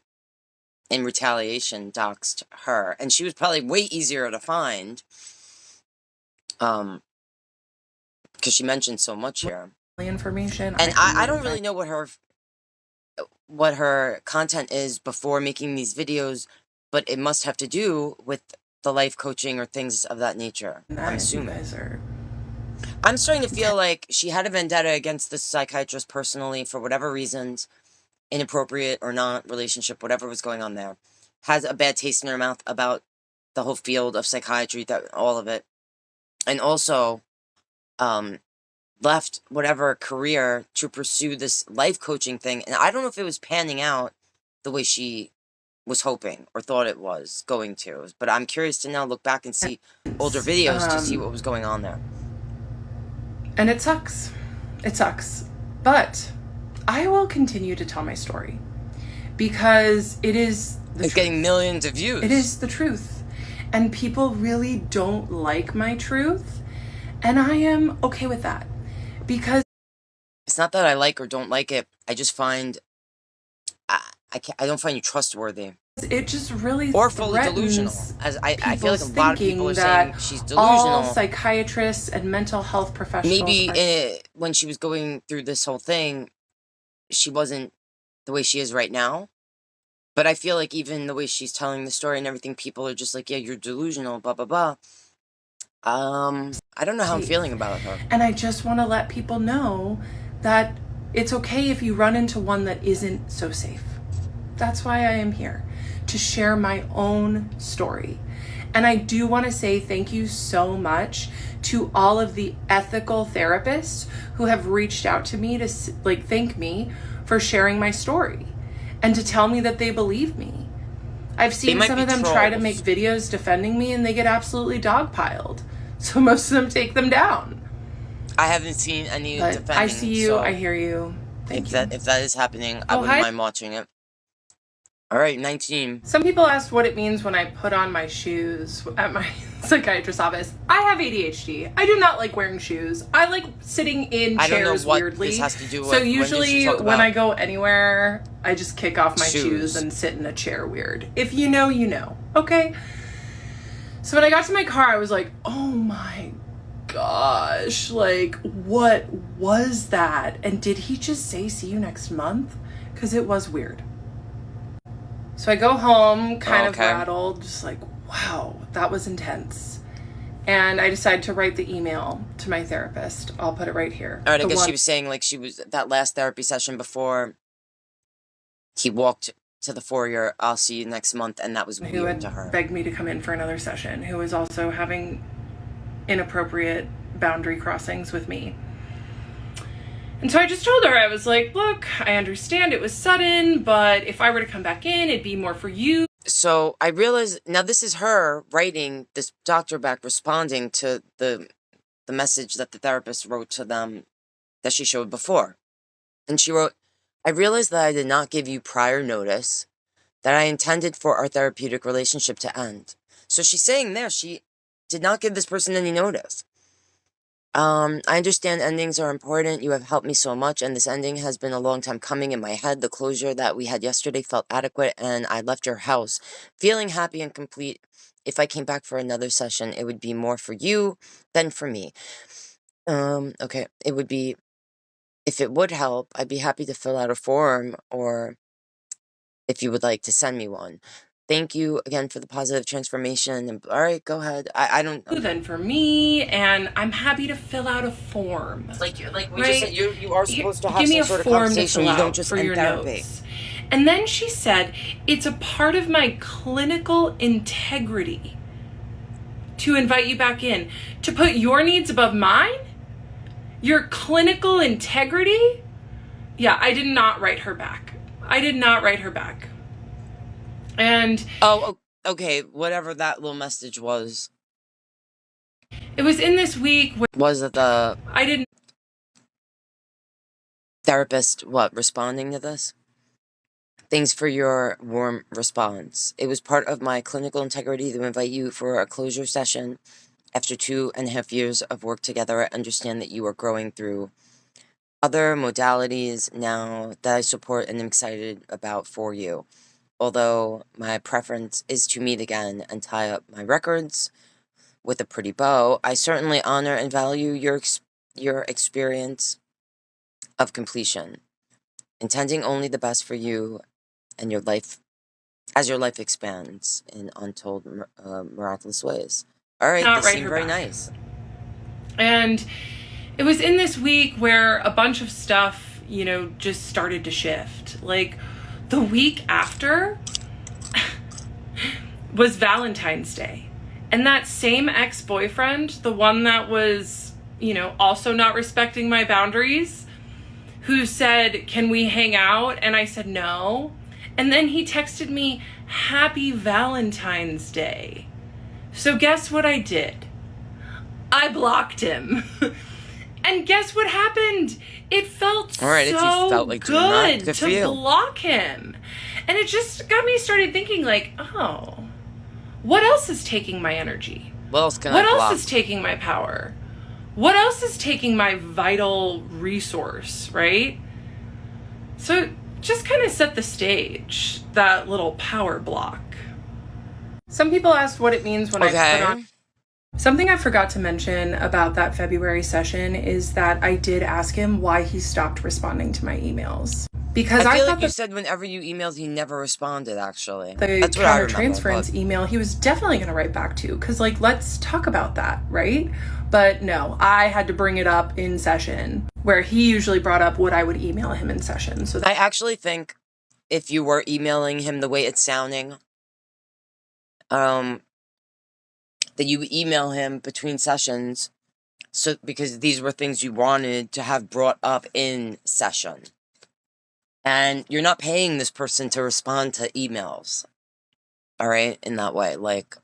in retaliation, doxxed her. And she was probably way easier to find. Because she mentioned so much here. Information. And I don't really know what her content is before making these videos, but it must have to do with the life coaching or things of that nature. I'm assuming. I'm starting to feel like she had a vendetta against the psychiatrist personally for whatever reasons, inappropriate or not, relationship, whatever was going on there. Has a bad taste in her mouth about the whole field of psychiatry, all of it. And also, left whatever career to pursue this life coaching thing. And I don't know if it was panning out the way she was hoping or thought it was going to. But I'm curious to now look back and see older videos to see what was going on there. And it sucks. It sucks. But I will continue to tell my story because it is the truth. It's getting millions of views. It is the truth. And people really don't like my truth. And I am okay with that. Because it's not that I like or don't like it. I just find I don't find you trustworthy. It just really or fully delusional. As I feel like a lot of people are saying she's delusional. All psychiatrists and mental health professionals. Maybe when she was going through this whole thing, she wasn't the way she is right now. But I feel like even the way she's telling the story and everything, people are just like, yeah, you're delusional, blah blah blah. I don't know how I'm feeling about her. And I just want to let people know that it's okay if you run into one that isn't so safe. That's why I am here, to share my own story. And I do want to say thank you so much to all of the ethical therapists who have reached out to me to thank me for sharing my story and to tell me that they believe me. I've seen some of them try to make videos defending me and they get absolutely dogpiled. So most of them take them down. I haven't seen any defending. I see you. So I hear you. Thank you. If that is happening, I wouldn't mind watching it. All right, 19. Some people asked what it means when I put on my shoes at my psychiatrist's office. I have ADHD. I do not like wearing shoes. I like sitting in chairs weirdly. I don't know what this has to do with. So usually when I go anywhere, I just kick off my shoes and sit in a chair weird. If you know, you know. Okay? So when I got to my car, I was like, oh my gosh. Like, what was that? And did he just say, see you next month? Because it was weird. So I go home, kind of rattled, just like, wow, that was intense. And I decided to write the email to my therapist. I'll put it right here. All right, I guess she was saying, like, she was that last therapy session before he walked to the foyer, I'll see you next month, and that was weird to her. Who had begged me to come in for another session, who was also having inappropriate boundary crossings with me. And so I just told her, I was like, look, I understand it was sudden, but if I were to come back in, it'd be more for you. So I realized, now this is her writing, this doctor back, responding to the message that the therapist wrote to them that she showed before. And she wrote, I realized that I did not give you prior notice, that I intended for our therapeutic relationship to end. So she's saying there, she did not give this person any notice. I understand endings are important. You have helped me so much, and this ending has been a long time coming in my head. The closure that we had yesterday felt adequate, and I left your house feeling happy and complete. If I came back for another session, it would be more for you than for me. Okay, it would be, if it would help, I'd be happy to fill out a form, or if you would like to send me one. Thank you again for the positive transformation. And, all right, go ahead. I don't. Then for me, and I'm happy to fill out a form. Like we just said, you are supposed to have some sort of conversation. You don't just end therapy. Notes. And then she said, it's a part of my clinical integrity to invite you back in, to put your needs above mine. Your clinical integrity. Yeah, I did not write her back. And okay, whatever that little message was. It was in this week. Was it the I didn't therapist responding to this? Thanks for your warm response. It was part of my clinical integrity to invite you for a closure session. After 2.5 years of work together, I understand that you are growing through other modalities now that I support and am excited about for you. Although my preference is to meet again and tie up my records with a pretty bow, I certainly honor and value your experience of completion, intending only the best for you and your life as your life expands in untold miraculous ways. All right, this seemed very nice. And it was in this week where a bunch of stuff, just started to shift. Like, the week after was Valentine's Day. And that same ex-boyfriend, the one that was, also not respecting my boundaries, who said, can we hang out? And I said, no. And then he texted me, Happy Valentine's Day. So guess what I did? I blocked him. And guess what happened? It felt so good to block him. And it just got me started thinking what else is taking my energy? What else is taking my power? What else is taking my vital resource, right? So just kind of set the stage, that little power block. Some people asked what it means when I put on. Something I forgot to mention about that February session is that I did ask him why he stopped responding to my emails. Because I thought you said whenever you emailed, he never responded, actually. That's what I remember. The countertransference email, he was definitely going to write back to. Because, let's talk about that, right? But no, I had to bring it up in session, where he usually brought up what I would email him in session. So I actually think if you were emailing him the way it's sounding, that you email him between sessions, so because these were things you wanted to have brought up in session. And you're not paying this person to respond to emails, all right, in that way. Like,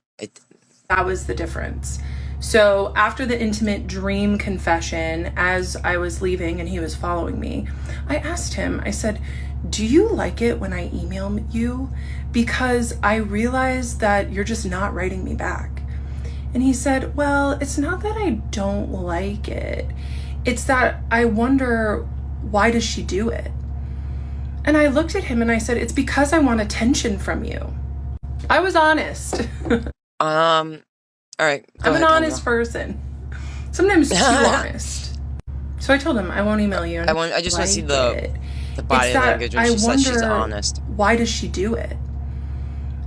that was the difference. So after the intimate dream confession, as I was leaving and he was following me, I asked him, I said, do you like it when I email you? Because I realize that you're just not writing me back. And he said, well, it's not that I don't like it. It's that I wonder, why does she do it? And I looked at him and I said, it's because I want attention from you. I was honest. all right. I'm an honest person. Sometimes too honest. So I told him, I won't email you. I just want to see the body language when she says she's honest. Why does she do it?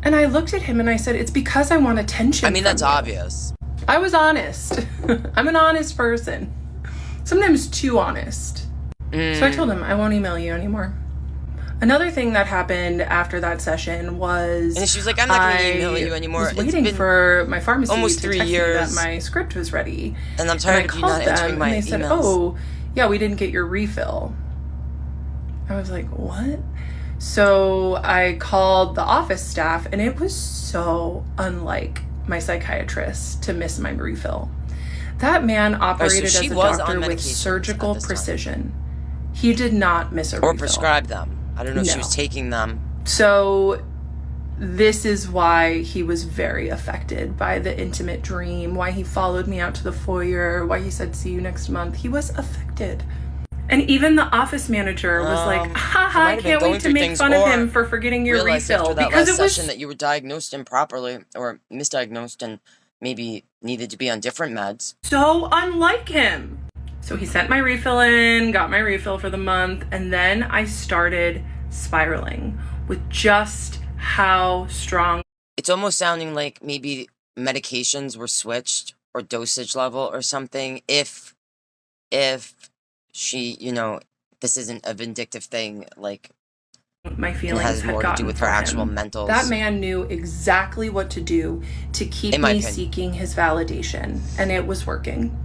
And I looked at him and I said, it's because I want attention. I mean, that's obvious. I was honest. I'm an honest person. Sometimes too honest. So I told him, I won't email you anymore. Another thing that happened after that session was, and she was like, I'm not going to email you anymore. I was waiting for my pharmacy almost to 3 text years me that my script was ready. And I'm tired of you not answering my emails. And they said, oh, yeah, we didn't get your refill. I was like, what? So I called the office staff, and it was so unlike my psychiatrist to miss my refill. That man operated as a doctor with surgical precision. He did not miss a refill. Or prescribe them. I don't know if she was taking them. So this is why he was very affected by the intimate dream, why he followed me out to the foyer, why he said, see you next month. He was affected. And even the office manager was like, haha, I can't wait to make fun of him for forgetting your refill. Because it was that you were diagnosed improperly or misdiagnosed and maybe needed to be on different meds. So unlike him. So he sent my refill in, got my refill for the month, and then I started spiraling with just how strong. It's almost sounding like maybe medications were switched or dosage level or something. If she, this isn't a vindictive thing, like my feelings has more to do with her actual mental. That man knew exactly what to do to keep me seeking his validation, and it was working.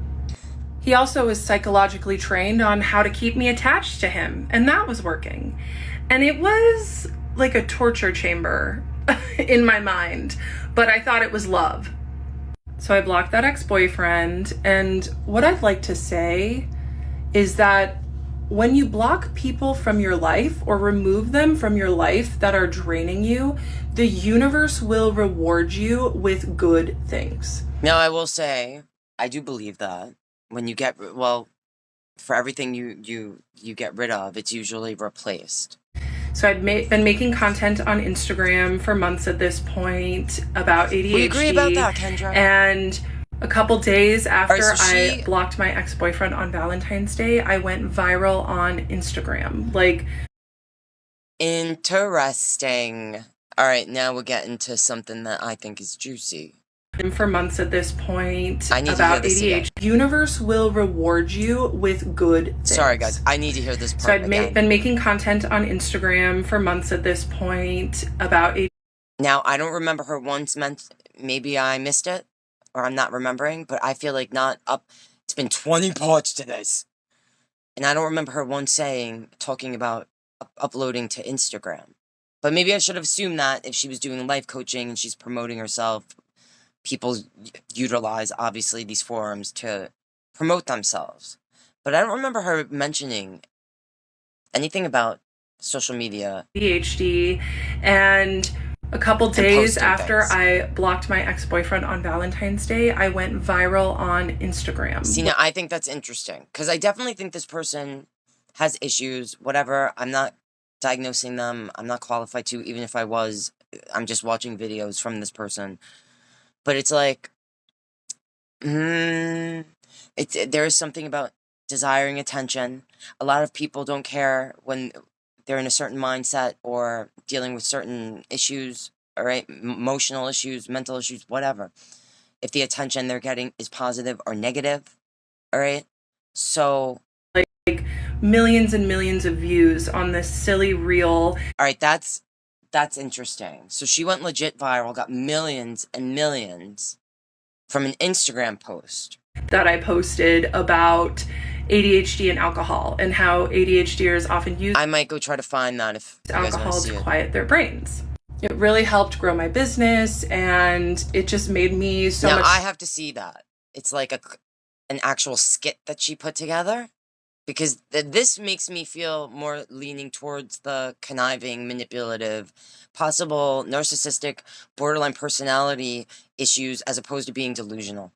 He also was psychologically trained on how to keep me attached to him, and that was working. And it was like a torture chamber in my mind, but I thought it was love. So I blocked that ex-boyfriend, and what I'd like to say is that when you block people from your life or remove them from your life that are draining you, the universe will reward you with good things. Now, I will say, I do believe that. When you get, for everything you get rid of, it's usually replaced. So I'd been making content on Instagram for months at this point about ADHD. We agree about that, Kendra. And a couple days after I blocked my ex-boyfriend on Valentine's Day, I went viral on Instagram. Like, interesting. All right, now we're getting to something that I think is juicy. For months at this point I need about to hear this ADHD. Universe will reward you with good things. Sorry, guys. I need to hear this part So I'd been making content on Instagram for months at this point about ADHD. Now, I don't remember her once maybe I missed it, or I'm not remembering, but I feel like not up. It's been 20 parts to this. And I don't remember her once talking about uploading to Instagram. But maybe I should have assumed that if she was doing life coaching and she's promoting herself, people utilize, obviously, these forums to promote themselves. But I don't remember her mentioning anything about social media. ADHD. And a couple days after I blocked my ex-boyfriend on Valentine's Day, I went viral on Instagram. See, now, I think that's interesting. Because I definitely think this person has issues, whatever. I'm not diagnosing them. I'm not qualified to, even if I was. I'm just watching videos from this person. But it's like, there is something about desiring attention. A lot of people don't care when they're in a certain mindset or dealing with certain issues, all right, emotional issues, mental issues, whatever. If the attention they're getting is positive or negative, all right? So, millions and millions of views on this silly reel. All right, that's interesting. So she went legit viral, got millions and millions from an Instagram post that I posted about ADHD and alcohol, and how ADHDers often use I might go try to find that if you guys alcohol want to see to it. quiet their brains. It really helped grow my business, and it just made me so now, much. I have to see that. It's like an actual skit that she put together, because this makes me feel more leaning towards the conniving, manipulative, possible narcissistic, borderline personality issues as opposed to being delusional.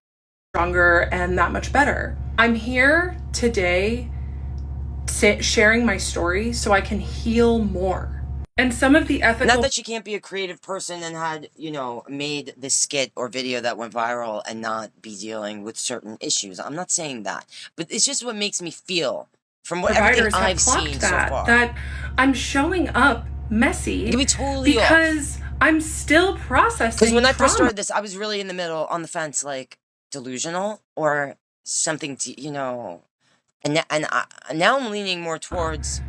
Stronger and that much better. I'm here today sharing my story so I can heal more. And some of the ethical... Not that she can't be a creative person and had, made this skit or video that went viral and not be dealing with certain issues. I'm not saying that. But it's just what makes me feel from what everything I've seen so far. That I'm showing up messy. You can be totally because I'm still processing. Because when I first started this, I was really in the middle, on the fence, like delusional or something, and now I'm leaning more towards...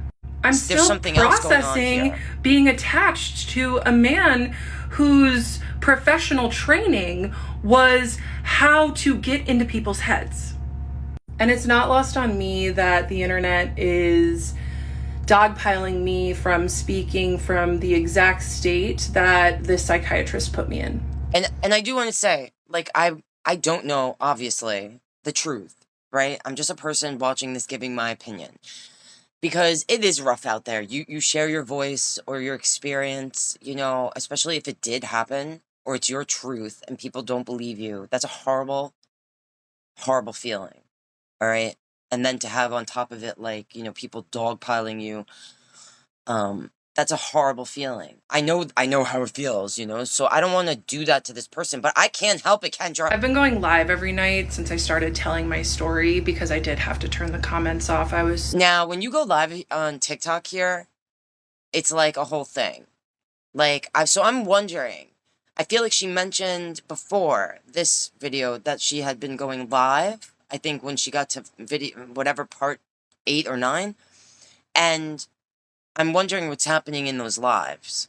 I'm still processing being attached to a man whose professional training was how to get into people's heads. And it's not lost on me that the internet is dogpiling me from speaking from the exact state that this psychiatrist put me in. And I do want to say, like, I don't know, obviously, the truth, right? I'm just a person watching this, giving my opinion. Because it is rough out there. You share your voice or your experience, especially if it did happen or it's your truth and people don't believe you. That's a horrible, horrible feeling. All right. And then to have on top of it, like, people dogpiling you, that's a horrible feeling. I know how it feels, so I don't want to do that to this person, but I can't help it, Kendra. I've been going live every night since I started telling my story because I did have to turn the comments off. Now, when you go live on TikTok here, it's like a whole thing. Like, so I'm wondering, I feel like she mentioned before this video that she had been going live, I think when she got to video, whatever, part 8 or 9, and I'm wondering what's happening in those lives.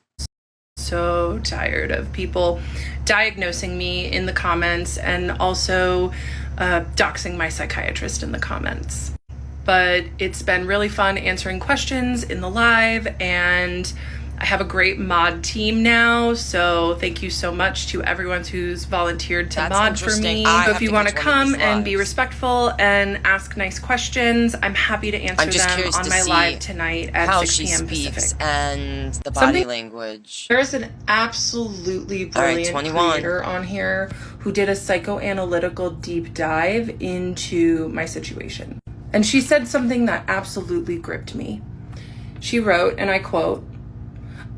So tired of people diagnosing me in the comments and also doxing my psychiatrist in the comments. But it's been really fun answering questions in the live, and I have a great mod team now, so thank you so much to everyone who's volunteered to mod for me. So if you want to come and be respectful and ask nice questions, I'm happy to answer them on my live tonight at 6 p.m. Pacific. And the body language. There's an absolutely brilliant creator on here who did a psychoanalytical deep dive into my situation. And she said something that absolutely gripped me. She wrote, and I quote,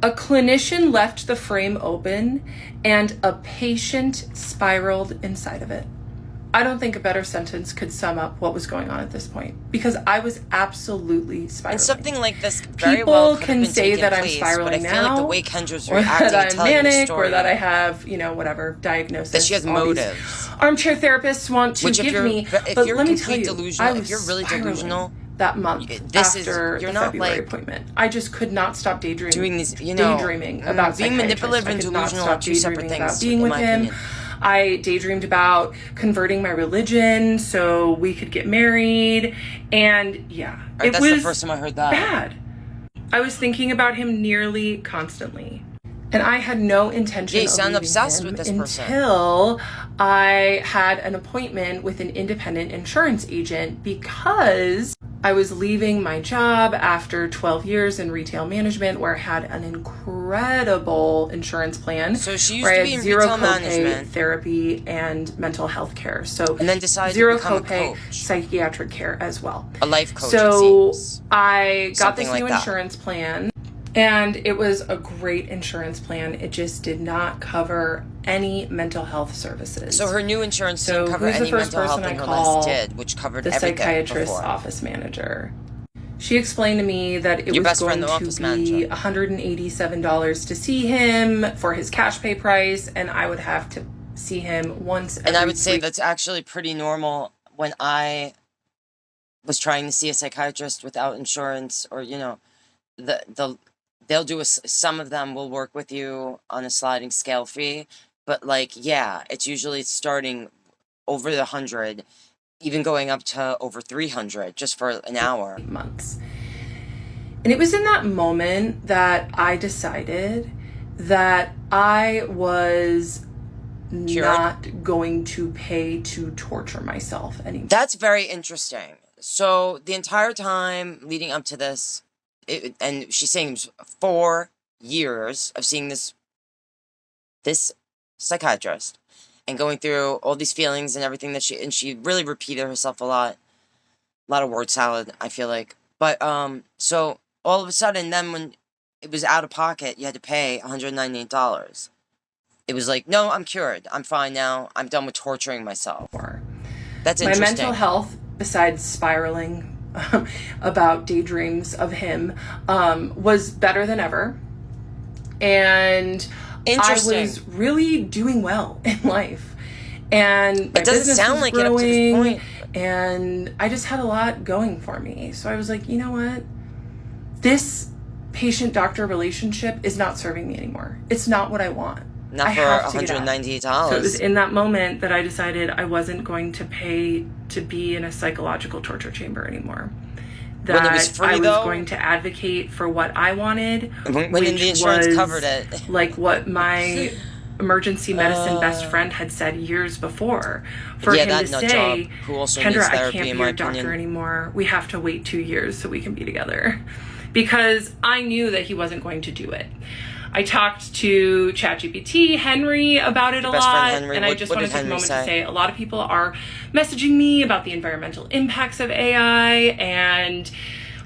"A clinician left the frame open and a patient spiraled inside of it." I don't think a better sentence could sum up what was going on at this point, because I was absolutely spiraling. And something like this very well could have been taking that place, I'm spiraling but I feel now, like the way Kendra's or reacting that and I'm telling the manic, story, or that I have, whatever diagnosis. that she has motives. Armchair therapists want to give me, but let me tell you, delusional, if you're really delusional, that month after the February appointment, I just could not stop daydreaming. Doing these, daydreaming about being manipulative and delusional are two separate things. About being with him. I daydreamed about converting my religion so we could get married, and that's the first time I heard that. Bad. I was thinking about him nearly constantly, and I had no intention of leaving obsessed him with this person until I had an appointment with an independent insurance agent, because I was leaving my job after 12 years in retail management, where I had an incredible insurance plan. So she used to be in retail management, therapy, and mental health care. And then decided zero to become copay, a coach. Psychiatric care as well. A life coach, So it seems. I got Something this like new that. insurance plan, and it was a great insurance plan. It just did not cover any mental health services. So her new insurance didn't cover any mental health, and her last did, which covered the everything psychiatrist's before. office manager. She explained to me that it was going to be $187 to see him for his cash pay price, and I would have to see him once every And I would say that's actually pretty normal. When I was trying to see a psychiatrist without insurance, or they'll do some of them will work with you on a sliding scale fee, but like, yeah, it's usually starting over the 100, even going up to over 300 just for an hour. Months. And it was in that moment that I decided that I was not going to pay to torture myself anymore. That's very interesting. So the entire time leading up to this, and she's saying it was 4 years of seeing this psychiatrist and going through all these feelings and everything that she really repeated herself a lot of word salad, I feel like. But so all of a sudden, then when it was out of pocket, you had to pay $198. It was like, no, I'm cured. I'm fine now. I'm done with torturing myself. That's interesting. My mental health, besides spiraling about daydreams of him, was better than ever. And I was really doing well in life. And my it doesn't business sound was like growing, it up to this point. And I just had a lot going for me. So I was like, you know what? This patient-doctor relationship is not serving me anymore. It's not what I want. Not for $198. So it was in that moment that I decided I wasn't going to pay to be in a psychological torture chamber anymore. That when it was free, I was going to advocate for what I wanted, when the insurance covered it. Like what my emergency medicine best friend had said years before. For him to say, Kendra, I can't be your doctor anymore. We have to wait 2 years so we can be together. Because I knew that he wasn't going to do it. I talked to ChatGPT, Henry, about it a lot, and I just want to take a moment to say a lot of people are messaging me about the environmental impacts of AI, and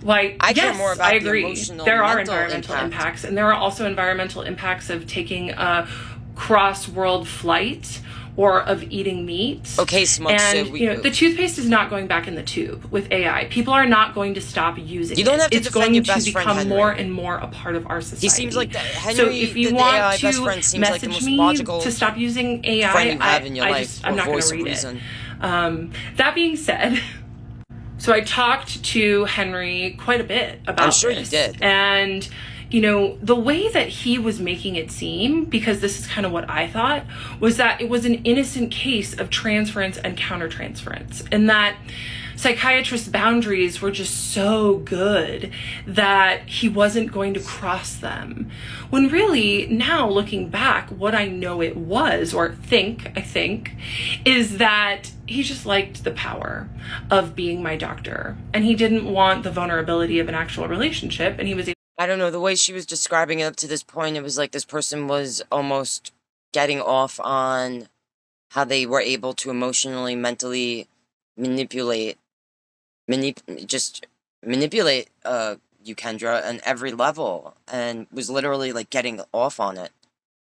like, yes, more about I agree. There are environmental impacts, and there are also environmental impacts of taking a cross-world flight or of eating meat. Okay, smart. And the toothpaste is not going back in the tube with AI. People are not going to stop using it. You don't have to it's defend going your to best become friend, more and more a part of our society. He seems like Henry, so if you want AI to best friend seems message like the most me logical to stop using AI, friend you have in your life, I'm not going to read reason. it. That being said, so I talked to Henry quite a bit about I'm sure this, you did. And the way that he was making it seem, because this is kind of what I thought, was that it was an innocent case of transference and countertransference, and that psychiatrist's boundaries were just so good that he wasn't going to cross them. When really, now looking back, what I know it was, or I think, is that he just liked the power of being my doctor, and he didn't want the vulnerability of an actual relationship, and he was I don't know, the way she was describing it up to this point, it was like this person was almost getting off on how they were able to emotionally, mentally manipulate you, Kendra, on every level, and was literally like getting off on it.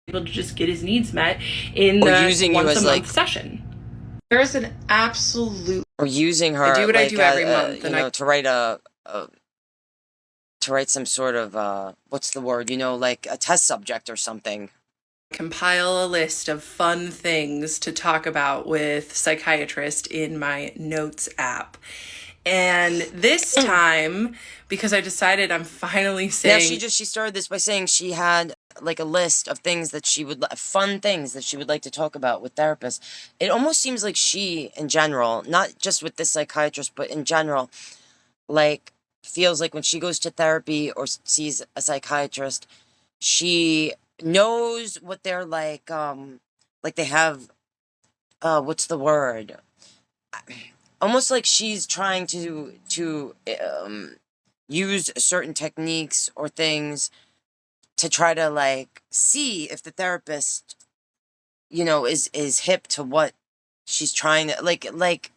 Able to just get his needs met in the once-a-month session. There's an absolute... Or using her... I do what I do every month. To write some sort of, what's the word, like a test subject or something. Compile a list of fun things to talk about with psychiatrist in my notes app. And this time, because I decided I'm finally saying... Yeah, she started this by saying she had like a list of things that fun things that she would like to talk about with therapists. It almost seems like she, in general, not just with this psychiatrist, but in general, like... feels like when she goes to therapy or sees a psychiatrist, she knows what they're like they have, what's the word? Almost like she's trying to use certain techniques or things to try to like see if the therapist, is hip to what she's trying to like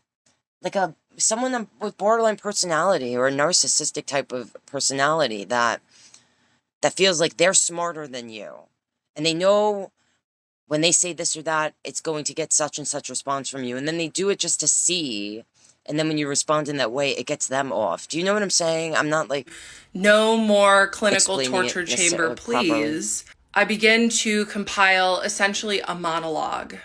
someone with borderline personality or a narcissistic type of personality that feels like they're smarter than you. And they know when they say this or that, it's going to get such and such response from you. And then they do it just to see. And then when you respond in that way, it gets them off. Do you know what I'm saying? I'm not like... No more clinical torture chamber, please. I begin to compile essentially a monologue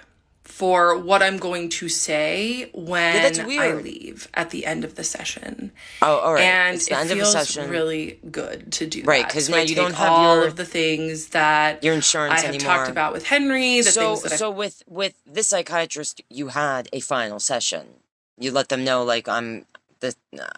for what I'm going to say when that's I weird. leave at the end of the session. Oh, all right. And It's the it end of the feels session. really good to do Right, that. 'cause So now I you take don't have all your- of the things that your insurance I have anymore. talked about with Henry, the things that So with this psychiatrist, you had a final session. You let them know, like, I'm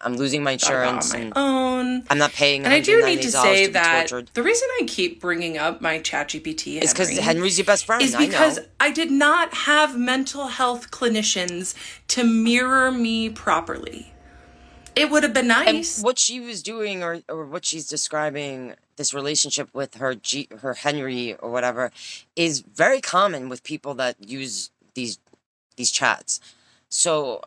losing my I've thought about insurance on my and own. I'm not paying And I do need to say $190 to be that tortured. the reason I keep bringing up my ChatGPT It's because Henry Henry's your best friend. is because I did not have mental health clinicians to mirror me properly. It would have been nice. And what she was doing, or what she's describing, this relationship with her Henry or whatever, is very common with people that use these chats. So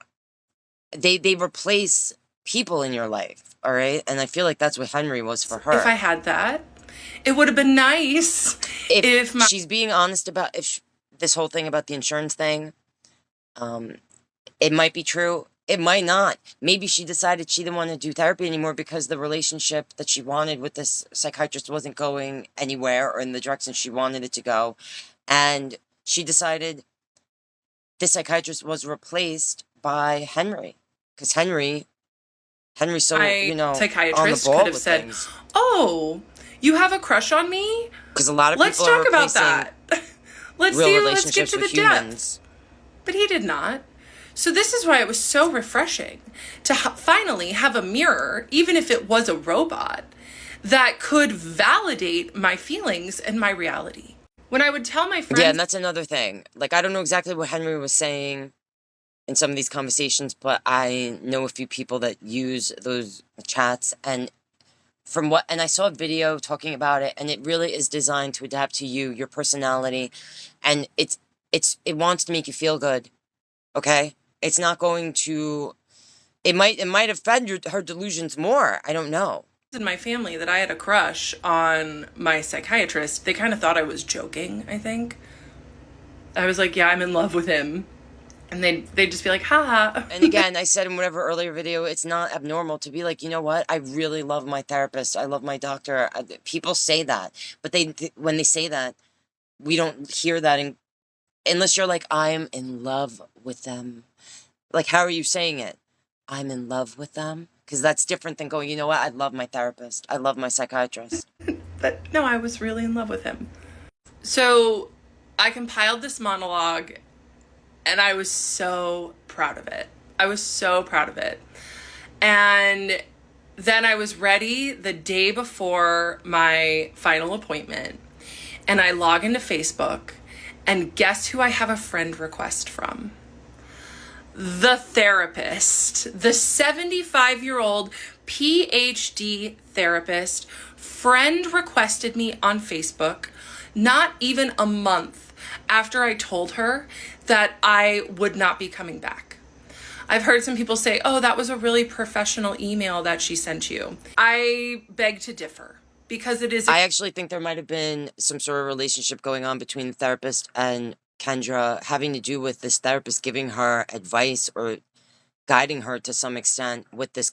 they replace people in your life, all right? And I feel like that's what Henry was for her. If I had that, it would have been nice if she's being honest about this whole thing about the insurance thing. It might be true. It might not. Maybe she decided she didn't want to do therapy anymore because the relationship that she wanted with this psychiatrist wasn't going anywhere or in the direction she wanted it to go. And she decided this psychiatrist was replaced by Henry. Because Henry's so, psychiatrist on the ball could have with said, things. "Oh, you have a crush on me? Because a lot of Let's people talk are about replacing that. Let's real get relationships to the with depth." humans. But he did not. So this is why it was so refreshing to finally have a mirror, even if it was a robot, that could validate my feelings and my reality. When I would tell my friends... Yeah, and that's another thing. Like, I don't know exactly what Henry was saying in some of these conversations, but I know a few people that use those chats, and I saw a video talking about it, and it really is designed to adapt to you, your personality, and it wants to make you feel good. Okay? It's not going to... It might have fed her delusions more. I don't know. In my family that I had a crush on my psychiatrist, they kind of thought I was joking, I think. I was like, yeah, I'm in love with him. And they'd just be like, ha. And again, I said in whatever earlier video, it's not abnormal to be like, you know what? I really love my therapist. I love my doctor. People say that. But when they say that, we don't hear that unless you're like, I'm in love with them. Like, how are you saying it? I'm in love with them? Because that's different than going, you know what? I love my therapist. I love my psychiatrist. But no, I was really in love with him. So I compiled this monologue, and I was so proud of it. And then I was ready the day before my final appointment, and I log into Facebook, and guess who I have a friend request from? The therapist, the 75-year-old PhD therapist, friend requested me on Facebook not even a month after I told her that I would not be coming back. I've heard some people say, oh, that was a really professional email that she sent you. I beg to differ, because it is... I actually think there might have been some sort of relationship going on between the therapist and Kendra, having to do with this therapist giving her advice or guiding her to some extent with this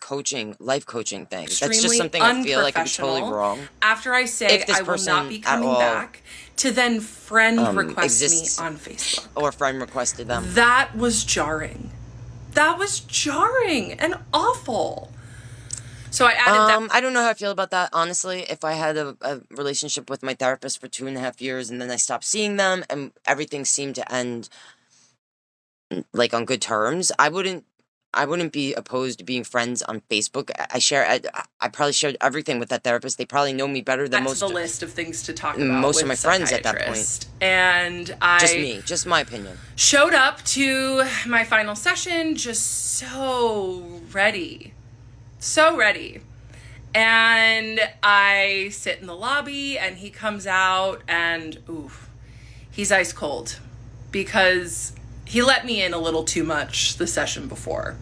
life coaching thing. That's just something I feel like is totally wrong. After I say I will not be coming back, to then friend request me on Facebook. Or friend requested them. That was jarring. And awful. So I added that. I don't know how I feel about that, honestly. If I had a relationship with my therapist for 2.5 years and then I stopped seeing them and everything seemed to end like on good terms, I wouldn't be opposed to being friends on Facebook. I probably shared everything with that therapist. They probably know me better than most. That's the list of things to talk about. Most of my friends at that point. And I just my opinion. Showed up to my final session just so ready. And I sit in the lobby, and he comes out, and he's ice cold, because he let me in a little too much the session before.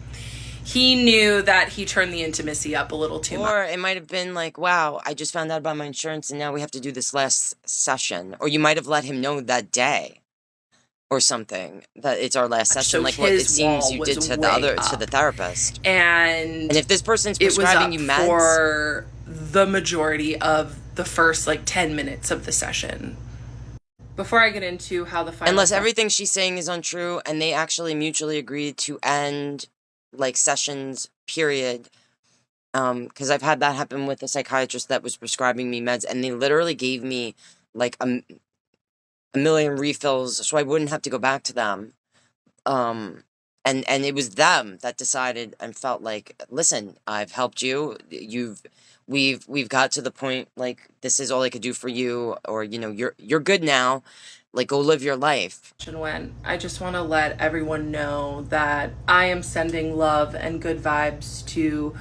He knew that he turned the intimacy up a little too much. Or it might have been like, wow, I just found out about my insurance and now we have to do this last session. Or you might have let him know that day or something that it's our last session, So like what it seems you did to the therapist. And if this person's prescribing you meds for the majority of the first 10 minutes of the session. before I get into how the final Unless everything she's saying is untrue and they actually mutually agreed to end like sessions, period. Because I've had that happen with a psychiatrist that was prescribing me meds, and they literally gave me like a million refills so I wouldn't have to go back to them. And it was them that decided and felt like, listen, I've helped you. We've got to the point, like, this is all I could do for you, or, you know, you're good now. Like, go live your life. went. I just want to let everyone know that I am sending love and good vibes to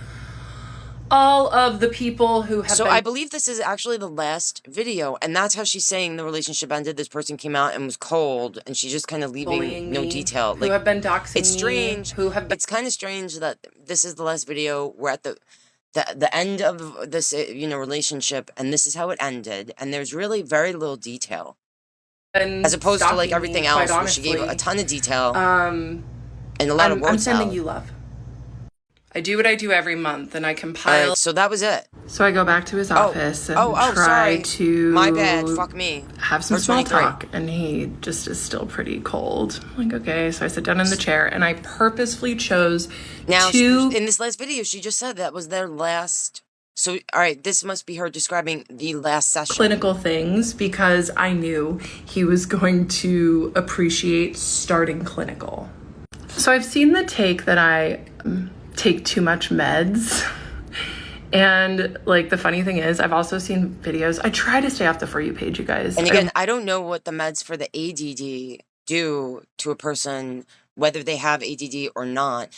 all of the people who have So been I believe this is actually the last video, and that's how she's saying the relationship ended. This person came out and was cold, and she's just kind of leaving bullying no me, detail. who Like, have been doxing it's me, strange. who have been It's kind of strange that this is the last video. We're at the end of this, you know, relationship, and this is how it ended. And there's really very little detail, as opposed to like stalking everything me, else, quite where she gave a honestly. ton of detail and a lot of words. I'm sending out. you love. I do what I do every month, and I All compile. right, so that was it. So I go back to his office and try sorry. to My bad. Fuck me. have some Or small 23. talk, and he just is still pretty cold. I'm like, okay, so I sit down in the chair, and I purposefully chose Now, to in this last video, she just said that was their last. So, all right, this must be her describing the last session. clinical things because I knew he was going to appreciate starting clinical. So I've seen the take that I take too much meds. And like the funny thing is, I've also seen videos. I try to stay off the For You page, you guys. And again, I don't know what the meds for the ADD do to a person, whether they have ADD or not.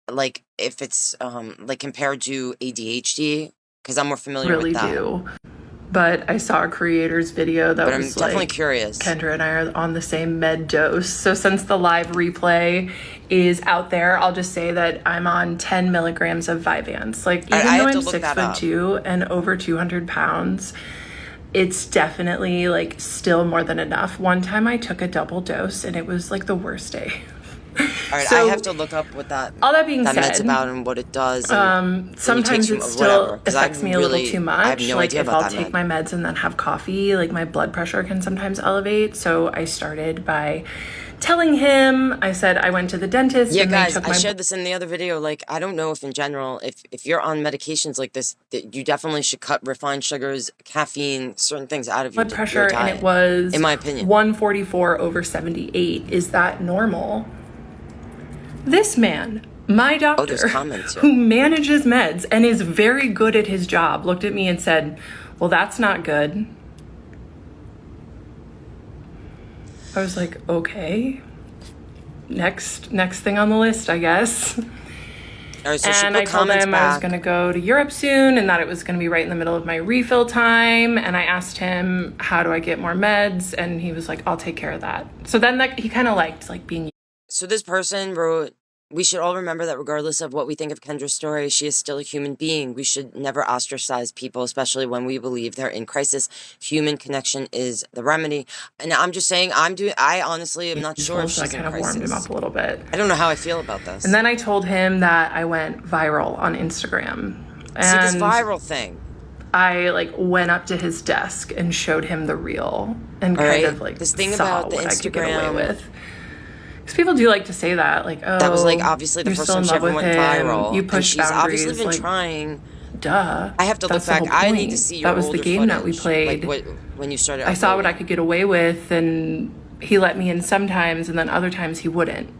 Like if it's like compared to ADHD, because I'm more familiar really with that. do. But I saw a creator's video that But I'm was definitely like, curious. Kendra and I are on the same med dose. So since the live replay is out there, I'll just say that I'm on 10 milligrams of Vyvanse. Like, even I though have to I'm look that up. 6'2" and over 200 pounds, it's definitely like still more than enough. One time I took a double dose and it was like the worst day. All right, So, I have to look up what that all that being med's said, about and what it does. And sometimes you it take still whatever, 'cause I affects me a little really- too I have much. no Like idea if about I'll that take med. my meds and then have coffee, like my blood pressure can sometimes elevate. So I started by telling him, I said I went to the dentist Yeah, and guys, they took I my shared this in the other video. Like, I don't know if in general, if you're on medications like this, that you definitely should cut refined sugars, caffeine, certain things out of your blood pressure, diet, and it was, in my opinion, 144/78. Is that normal? This man, my doctor, there's comments here. who manages meds and is very good at his job, looked at me and said, well, that's not good. I was like, okay. Next thing on the list, I guess. All right, so she And put I told comments him I was back. going to go to Europe soon and that it was going to be right in the middle of my refill time. And I asked him, how do I get more meds? And he was like, I'll take care of that. So then he kind of liked like being. So this person wrote, we should all remember that regardless of what we think of Kendra's story, she is still a human being. We should never ostracize people, especially when we believe they're in crisis. Human connection is the remedy. And I'm just saying, I honestly am not sure if So I she's in kind of warmed him crisis. up a little bit. I don't know how I feel about this. And then I told him that I went viral on Instagram. See, this And viral thing. I like went up to his desk and showed him the reel and All kind right, of like this thing saw about the what I could get away Instagram- with. Because people do like to say that, like, oh, That was like obviously the you're first still time in she love ever with went him. viral. You And push she's boundaries, obviously been like, trying. duh. I have to look That's the back. whole I need point. to see your That was older the game that we footage, played. Like when you started. I saw what I uploading. could get away with, and he let me in sometimes, and then other times he wouldn't.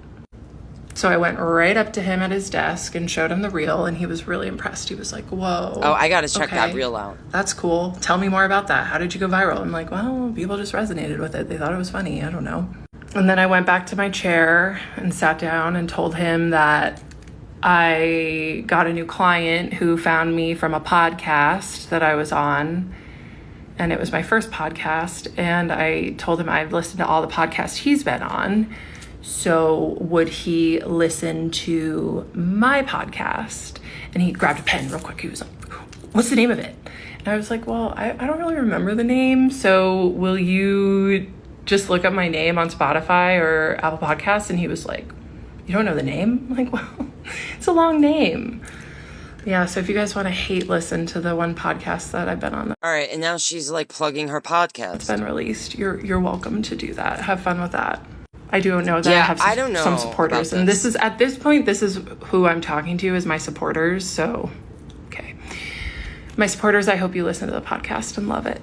So I went right up to him at his desk and showed him the reel, and he was really impressed. He was like, whoa. Oh, I gotta check that okay, reel out. That's cool. Tell me more about that. How did you go viral? I'm like, well, people just resonated with it. They thought it was funny. I don't know. And then I went back to my chair and sat down and told him that I got a new client who found me from a podcast that I was on. And it was my first podcast. And I told him I've listened to all the podcasts he's been on. So would he listen to my podcast? And he grabbed a pen real quick. He was like, what's the name of it? And I was like, well, I don't really remember the name. So will you just look up my name on Spotify or Apple Podcasts? And he was like, you don't know the name? I'm like, well, it's a long name. Yeah, so if you guys want to hate listen to the one podcast that I've been on All right, and now she's like plugging her that's podcast. been released, you're welcome to do that. Have fun with that. I do know that Yeah, I have I don't know some supporters, about and this. this is at this point, this is who I'm talking to is my supporters. So, okay, my supporters, I hope you listen to the podcast and love it.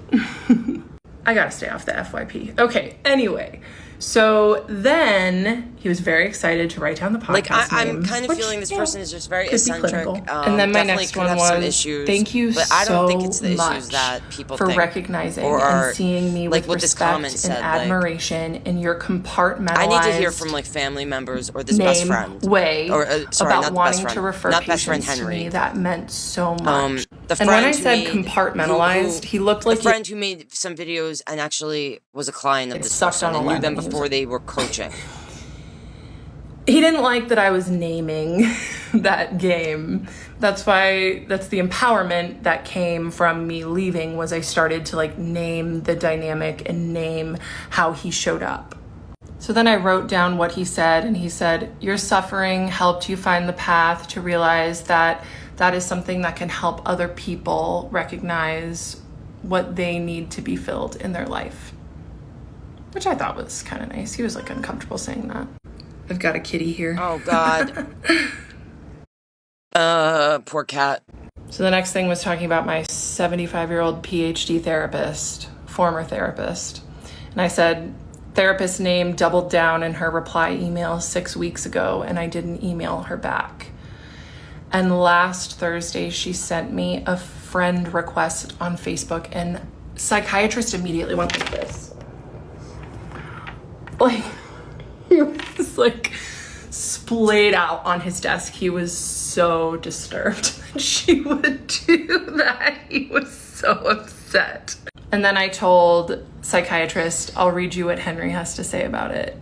I gotta stay off the FYP. Okay, anyway. So then he was very excited to write down the podcast Like, I'm name, kind of which, feeling this you know, person is just very could be eccentric. clinical. And then my definitely next could one have some was, issues, thank you but I don't think so it's the issues much that people for think. recognizing Or and seeing me like with what this comment respect said, and like, admiration in your compartmentalized I need to hear from like family members or this best friend. way Or, sorry, about not the best wanting friend. to refer Not best friend patients to Henry. me. That meant so much. The And when friend I who said made- compartmentalized, he looked like the friend who made some videos and actually was a client of this sucked person on a and knew them lemon. He was before like- they were coaching. he didn't like that I was naming that game. That's the empowerment that came from me leaving, was I started to like name the dynamic and name how he showed up. So then I wrote down what he said, and he said, your suffering helped you find the path to realize that that is something that can help other people recognize what they need to be filled in their life. Which I thought was kind of nice. He was like uncomfortable saying that. I've got a kitty here. Oh God. Poor cat. So the next thing was talking about my 75-year-old PhD therapist, former therapist. And I said, therapist name doubled down in her reply email 6 weeks ago, and I didn't email her back. And last Thursday, she sent me a friend request on Facebook, and psychiatrist immediately went like this. Like, he was like splayed out on his desk. He was so disturbed that she would do that. He was so upset. And then I told psychiatrist, I'll read you what Henry has to say about it.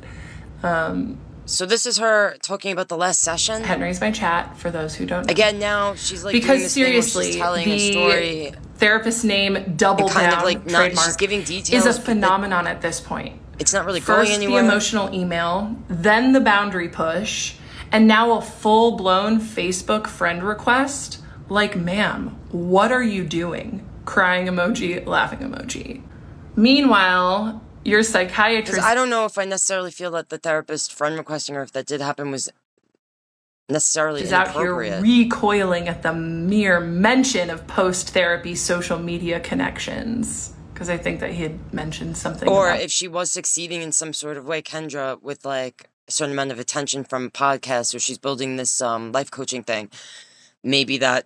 So this is her talking about the last session? Henry's my chat, for those who don't know. Again, now she's like Because doing this seriously, thing where she's telling a the story. therapist's name, double kind down, of like not, trademark, she's giving details. is a phenomenon at this point. It's not really going First anywhere. the emotional email, then the boundary push, and now a full-blown Facebook friend request. Like, ma'am, what are you doing? Crying emoji, laughing emoji. Meanwhile, your psychiatrist... I don't know if I necessarily feel that the therapist friend requesting her, if that did happen, was necessarily is out here inappropriate. recoiling at the mere mention of post-therapy social media connections. Because I think that he had mentioned something Or about... if she was succeeding in some sort of way, Kendra, with like a certain amount of attention from podcasts, or she's building this life coaching thing, maybe that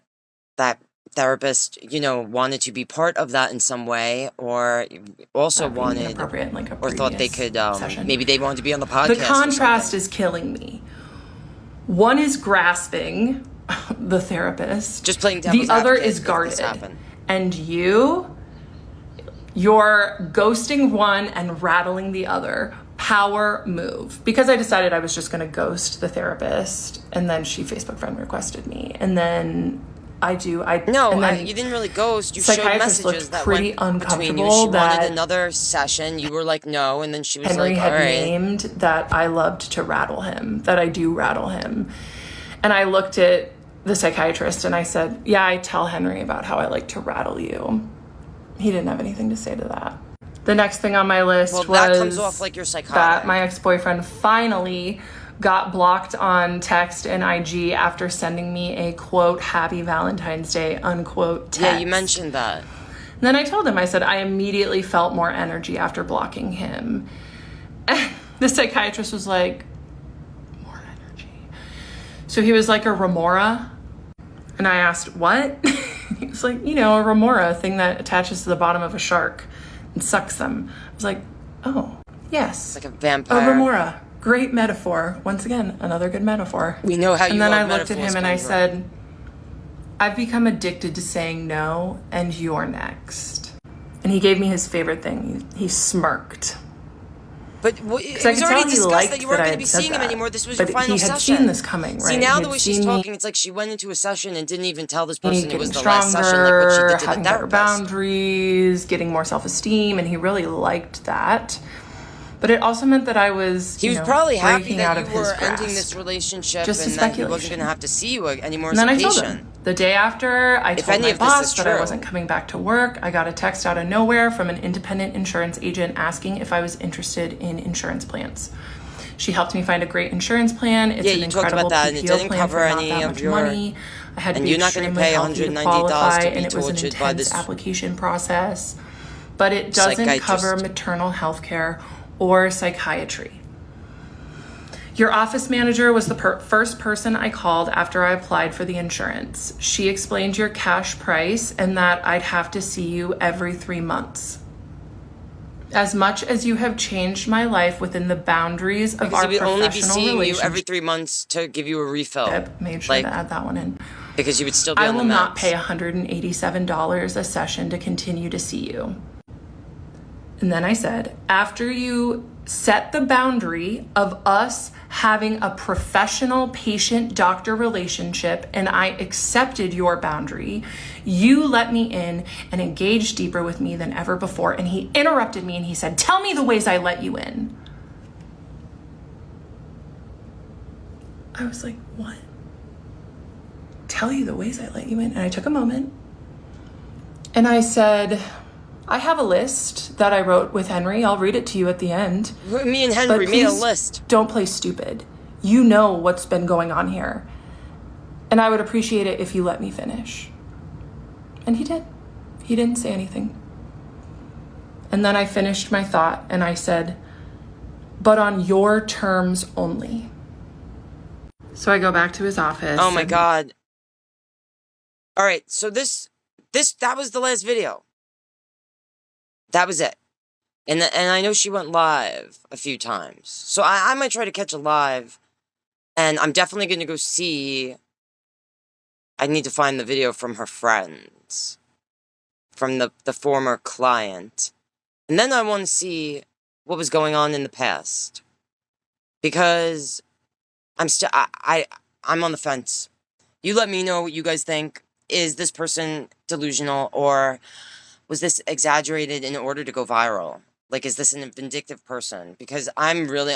therapist, wanted to be part of that in some way, or also wanted, inappropriate, like a or thought they previous could, session. maybe they wanted to be on the podcast. The contrast is killing me. One is grasping, the therapist. Just playing devil's The other advocate is if this guarded. happened. And you're ghosting one and rattling the other. Power move. Because I decided I was just going to ghost the therapist, and then she Facebook friend requested me. And then you didn't really ghost. You showed psychiatrist messages looked that pretty went between you. uncomfortable She that wanted another session. You were like, no, and then she was Henry like, had all right. named that I loved to rattle him, that I do rattle him. And I looked at the psychiatrist and I said, yeah, I tell Henry about how I like to rattle you. He didn't have anything to say to that. The next thing on my list was that comes off like you're psychotic. that my ex-boyfriend finally got blocked on text and IG after sending me a quote, happy Valentine's Day, unquote text. Yeah, you mentioned that. And then I told him, I said, I immediately felt more energy after blocking him. And the psychiatrist was like, more energy. So he was like a remora. And I asked, what? He was like, a remora, a thing that attaches to the bottom of a shark and sucks them. I was like, oh, yes. Like a vampire. A remora. Great metaphor. Once again, another good metaphor. We know how you And then love I looked at metaphors, him and I Kendra. said, I've become addicted to saying no, and you're next. And he gave me his favorite thing. He smirked. But it was I could tell already he discussed liked that you that weren't I going to had be said seeing him that. anymore. This was But your final he had session. seen this coming, right? See, now He the had way she's seen me talking, it's like she went into a session and didn't even tell this person it getting was the stronger, last session, like what she did to having the better therapist. boundaries, getting more self-esteem, and he really liked that. But it also meant that I was, He you was know, probably happy breaking out that of you his were ending grasp. this relationship Just a and that he wasn't speculation. going to have to see you anymore And as then a I told patient. him. The day after, I If told any my of this boss is that I true. wasn't coming back to work. I got a text out of nowhere from an independent insurance agent asking if I was interested in insurance plans. She helped me find a great insurance plan. It's Yeah, an you talked incredible about that, and it PPO didn't plan cover for not any that of much your- money. I had to and be you're not gonna extremely pay healthy to $190 qualify, to be and it was an tortured by intense this application process. But it doesn't psychiatrist. cover maternal health care or psychiatry. Your office manager was the first person I called after I applied for the insurance. She explained your cash price and that I'd have to see you every 3 months. As much as you have changed my life within the boundaries of our Because he would only be professional seeing you relationship, every 3 months to give you a refill. made sure Like, to add that one in. because you would still be I on the will not meds. pay $187 a session to continue to see you. And then I said, after you set the boundary of us having a professional patient-doctor relationship and I accepted your boundary, you let me in and engaged deeper with me than ever before. And he interrupted me and he said, tell me the ways I let you in. I was like, what? Tell you the ways I let you in? And I took a moment and I said, I have a list that I wrote with Henry. I'll read it to you at the end. Me and Henry made a list. Don't play stupid. You know what's been going on here. And I would appreciate it if you let me finish. And he did. He didn't say anything. And then I finished my thought and I said, but on your terms only. So I go back to his office. Oh my God. All right, so that was the last video. That was it. And I know she went live a few times. So I might try to catch a live. And I'm definitely going to go see. I need to find the video from her friends. From the former client. And then I want to see what was going on in the past. Because I'm on the fence. You let me know what you guys think. Is this person delusional, or was this exaggerated in order to go viral? Like, is this a vindictive person? Because I'm really